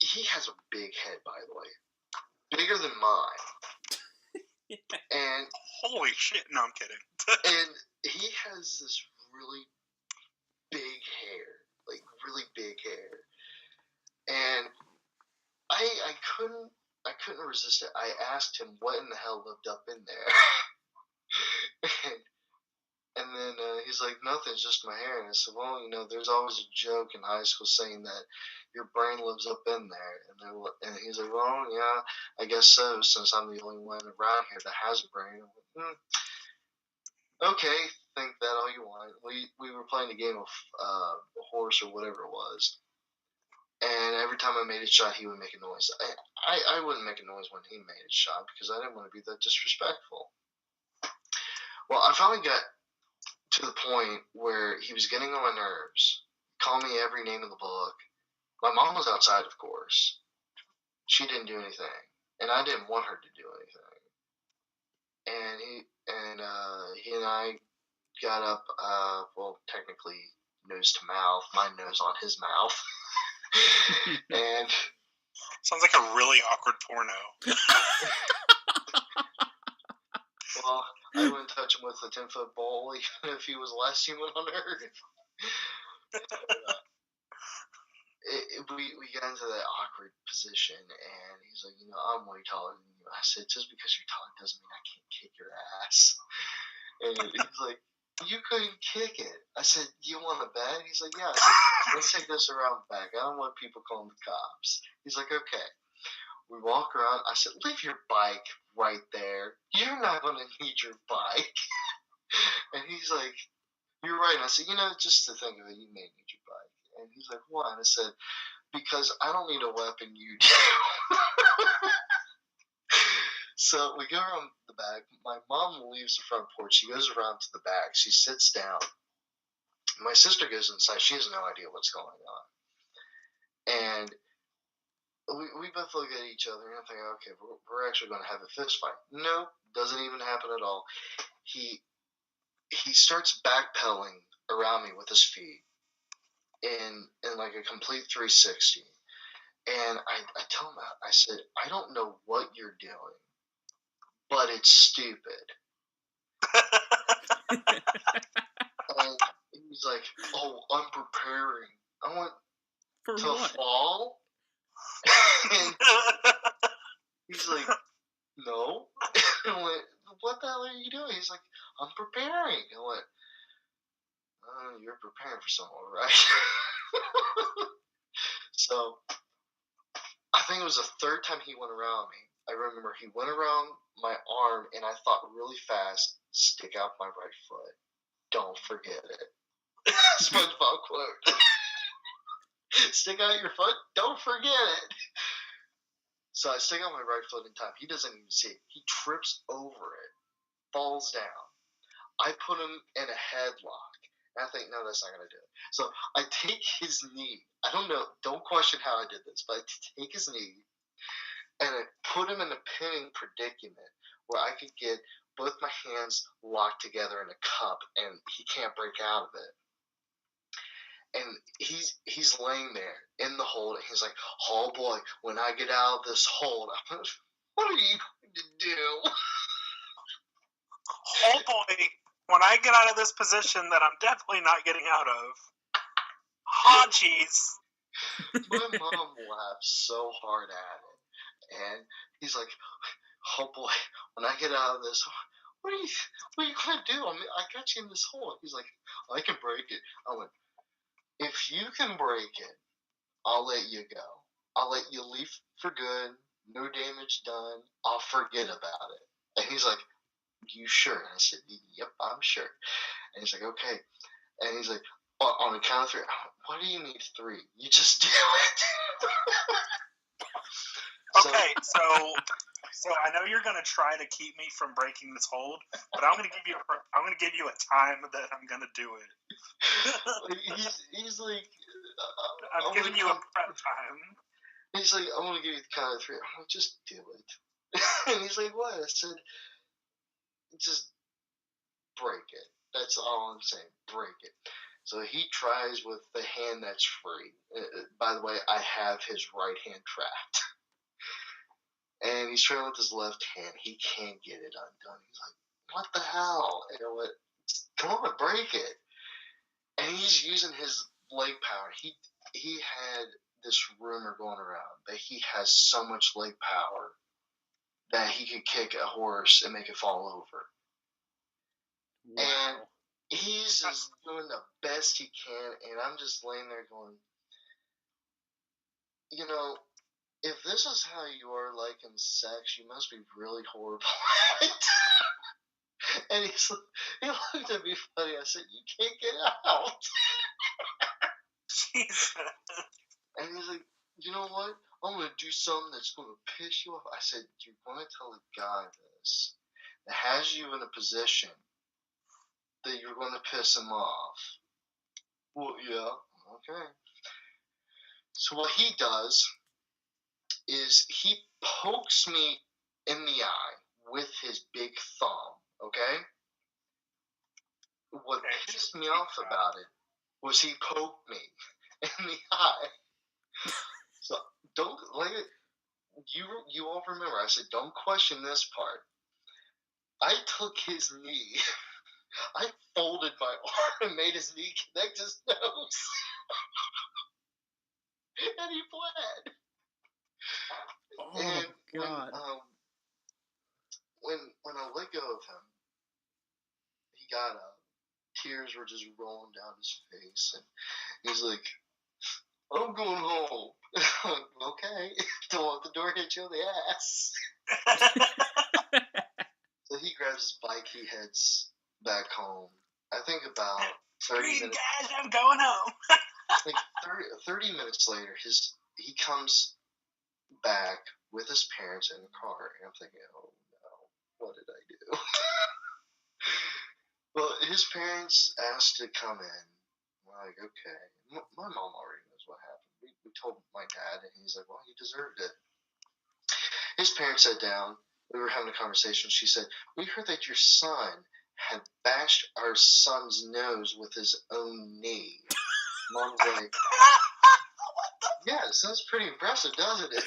He has a big head, by the way. Bigger than mine. And holy shit, no, I'm kidding. And he has this really big hair. Like, really big hair. And I couldn't resist it. I asked him what in the hell lived up in there. And then he's like, nothing, it's just my hair. And I said, well, there's always a joke in high school saying that your brain lives up in there. And he's like, well, yeah, I guess so, since I'm the only one around here that has a brain. I'm like, okay, think that all you want. We were playing a game of horse or whatever it was. And every time I made a shot, he would make a noise. I wouldn't make a noise when he made a shot because I didn't want to be that disrespectful. Well, I finally got to the point where he was getting on my nerves, calling me every name in the book. My mom was outside, of course. She didn't do anything, and I didn't want her to do anything. And he and I got up, well, technically nose to mouth, my nose on his mouth. And sounds like a really awkward porno. Well, I wouldn't touch him with a 10-foot ball, even if he was the last human on Earth. We got into that awkward position, and he's like, I'm way taller than you. I said, just because you're taller doesn't mean I can't kick your ass. And he's like, you couldn't kick it. I said, you want a bet? He's like, yeah. I said, let's take this around back. I don't want people calling the cops. He's like, okay. We walk around. I said, leave your bike right there. You're not going to need your bike. And he's like, you're right. And I said, just to think of it, you may need your bike. And he's like, why? And I said, because I don't need a weapon, you do. So we go around the back. My mom leaves the front porch. She goes around to the back. She sits down. My sister goes inside. She has no idea what's going on. And we both look at each other and I think, okay, we're actually going to have a fist fight. No, doesn't even happen at all. He starts backpedaling around me with his feet in like a complete 360. And I tell him, I said, I don't know what you're doing, but it's stupid. And he's like, oh, I'm preparing. I went For to what? fall. And he's like, no. I went, what the hell are you doing? He's like, I'm preparing. I went, you're preparing for someone, right? So I think it was the third time he went around me. I remember he went around my arm, and I thought really fast, stick out my right foot. Don't forget it. SpongeBob quote. Stick out your foot. Don't forget it. So I stick out my right foot in time. He doesn't even see it. He trips over it, falls down. I put him in a headlock. And I think, no, that's not going to do it. So I take his knee. I don't know. Don't question how I did this, but I take his knee and I put him in a pinning predicament where I could get both my hands locked together in a cup and he can't break out of it. And he's laying there in the hold, and he's like, "Oh boy, when I get out of this hold," I'm like, "What are you going to do?" Oh boy, when I get out of this position that I'm definitely not getting out of. Hot cheese. My mom laughed so hard at it, and he's like, "Oh boy, when I get out of this, what are you going to do? I got you in this hole." He's like, "I can break it." I went, "If you can break it, I'll let you go. I'll let you leave for good. No damage done. I'll forget about it." And he's like, "You sure?" And I said, "Yep, I'm sure." And he's like, "Okay." And he's like, on the count of three, "What do you need 3? You just do it." Okay, so I know you're gonna try to keep me from breaking this hold, but I'm gonna give you a time that I'm gonna do it. he's like, I'm giving you a prep time. He's like, "I'm gonna give you the count of 3. I'm like, "Just do it." And he's like, "What?" I said, "Just break it. That's all I'm saying. Break it." So he tries with the hand that's free. By the way, I have his right hand trapped. And he's trying with his left hand. He can't get it undone. He's like, "What the hell?" And I went, "Come on, break it." And he's using his leg power. He had this rumor going around that he has so much leg power that he could kick a horse and make it fall over. Wow. And he's just doing the best he can, and I'm just laying there going, you know, if this is how you are like in sex, you must be really horrible at it. And he looked at me funny. I said, "You can't get out." Jesus. And he's like, "You know what? I'm going to do something that's going to piss you off." I said, "You're going to tell a guy this that has you in a position that you're going to piss him off." "Well, yeah, okay." So what he does is he pokes me in the eye with his big thumb, okay? What pissed me off about it was he poked me in the eye. So don't, like, you all remember, I said, don't question this part. I took his knee, I folded my arm and made his knee connect his nose. And he bled. Oh, And God. when I let go of him, he got up. Tears were just rolling down his face, and he's like, "I'm going home." "Okay." "Don't let the door hit you on the ass." So he grabs his bike, he heads back home. I think about 30 minutes. Guys, I'm going home. Like 30 minutes later, he comes back with his parents in the car, and I'm thinking, "Oh no, what did I do?" Well, his parents asked to come in. We're like, okay. My mom already knows what happened. We told my dad, and he's like, "Well, he deserved it." His parents sat down. We were having a conversation. She said, "We heard that your son had bashed our son's nose with his own knee." Mom's like, "Yeah, it sounds pretty impressive, doesn't it?"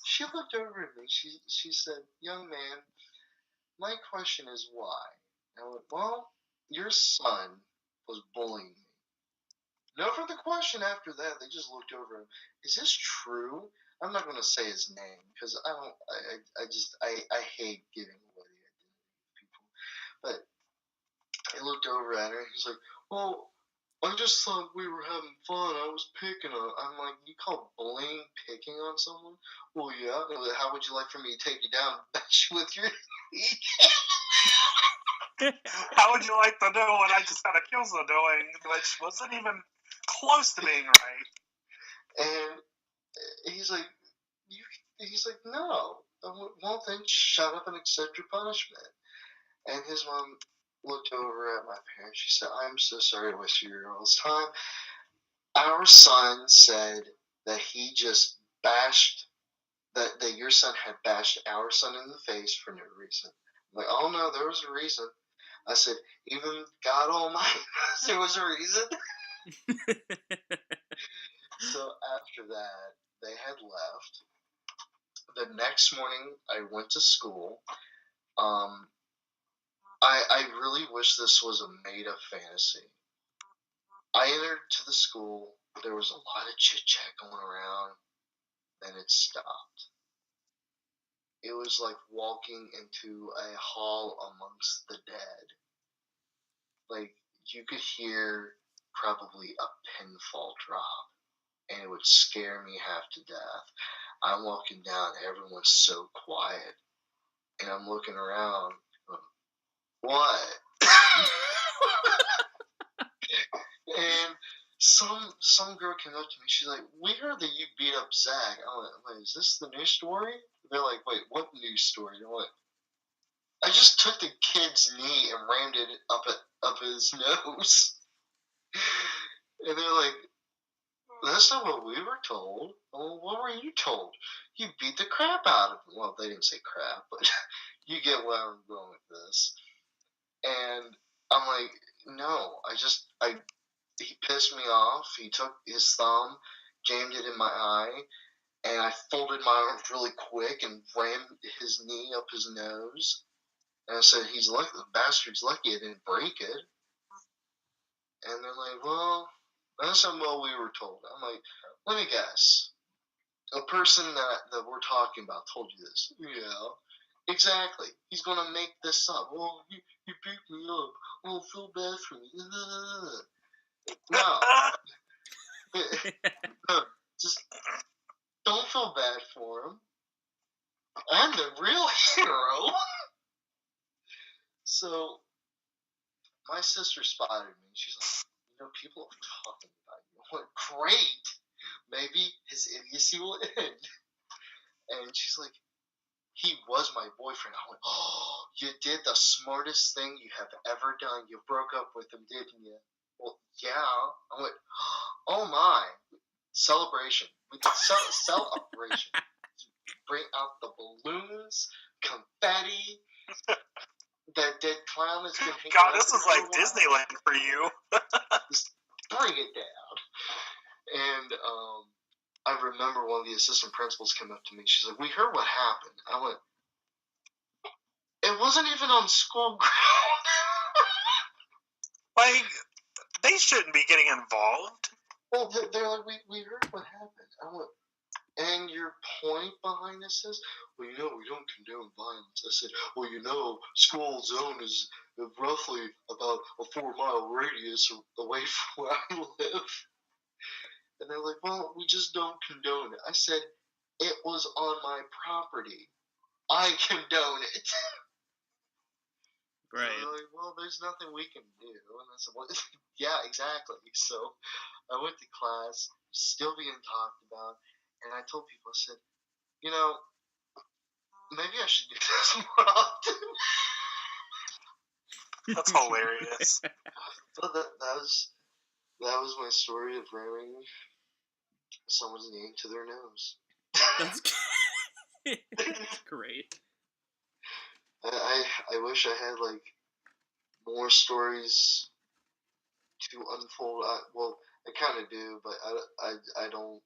She looked over at me. She said, "Young man, my question is why?" I went, "Well, your son was bullying me." No further question after that. They just looked over him. "Is this true?" I'm not going to say his name because I hate giving away the identity of people. But I looked over at her and he's like, "Well, I just thought we were having fun. I was picking on." I'm like, "You call bullying picking on someone?" "Well, yeah." "How would you like for me to take you down and bash you with your knee?" How would you like to know what I just had a kills doing, which wasn't even close to being right. And he's like, no. I went, well, then shut up and accept your punishment. And his mom looked over at my parents. She said, I'm so sorry to waste your girl's time. Our son said that he just bashed, that your son had bashed our son in the face for no reason. I'm like, oh no, there was a reason. I said, even God Almighty, there was a reason. So after that, they had left. The next morning, I went to school. I really wish this was a made-up fantasy. I entered to the school. There was a lot of chit-chat going around. Then it stopped. It was like walking into a hall amongst the dead. Like, you could hear probably a pin fall drop, and it would scare me half to death. I'm walking down, everyone's so quiet, and I'm looking around. What? And some girl came up to me. She's like, "We heard that you beat up Zach." I went, "Wait, is this the news story?" They're like, "Wait, what news story?" I went, "I just took the kid's knee and rammed it up his nose." And they're like, "That's not what we were told." Well, what were you told? You beat the crap out of him. Well, they didn't say crap, but you get where I'm going with this. And I'm like, no, he pissed me off. He took his thumb, jammed it in my eye, and I folded my arms really quick and rammed his knee up his nose. And I said, he's lucky, the bastard's lucky I didn't break it. And they're like, well, that's not what we were told. I'm like, let me guess. A person that we're talking about told you this. Yeah, exactly. He's going to make this up. Well, you beat me up. Oh, feel bad for me. No. No. Just don't feel bad for him. I'm the real hero. So, my sister spotted me. She's like, people are talking about you. I went, great. Maybe his idiocy will end. And she's like, he was my boyfriend. I went, oh, you did the smartest thing you have ever done. You broke up with him, didn't you? Well, yeah. I went, oh my. Celebration. We did celebration. Bring out the balloons, confetti. That dead clown that's been hanging God, out this is there like for a while. Disneyland for you. Just bring it down. And I remember one of the assistant principals came up to me. She's like, we heard what happened. I went, it wasn't even on school ground. Like, they shouldn't be getting involved. Well, they're like, we heard what happened. I went, and your point behind this is, well, we don't condone violence. I said, well, school zone is roughly about a 4-mile radius away from where I live. And they're like, well, we just don't condone it. I said, it was on my property. I condone it. Right. And they're like, well, there's nothing we can do. And I said, well, yeah, exactly. So I went to class, still being talked about, and I told people, I said, maybe I should do this more often. That's hilarious. But that was my story of ramming someone's knee to their nose. That's great. I wish I had more stories to unfold. I kind of do, but I don't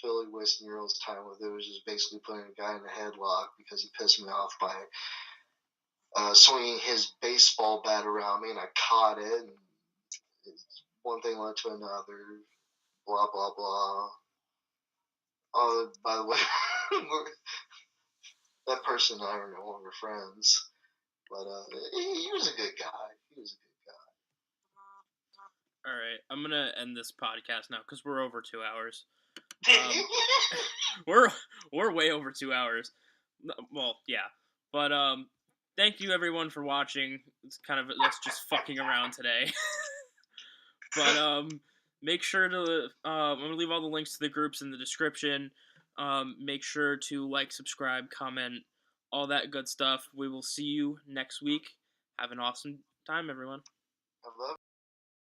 feel like wasting your all's time with it. It was just basically putting a guy in a headlock because he pissed me off by swinging his baseball bat around me, and I caught it. And one thing led to another. Blah blah blah. Oh, by the way, that person and I are no longer friends. But he was a good guy. All right, I'm gonna end this podcast now because we're over 2 hours. We're way over 2 hours. Well, yeah, but thank you everyone for watching. It's kind of us just fucking around today. But make sure to I'm gonna leave all the links to the groups in the description. Make sure to like, subscribe, comment, all that good stuff. We will see you next week. Have an awesome time, everyone. I love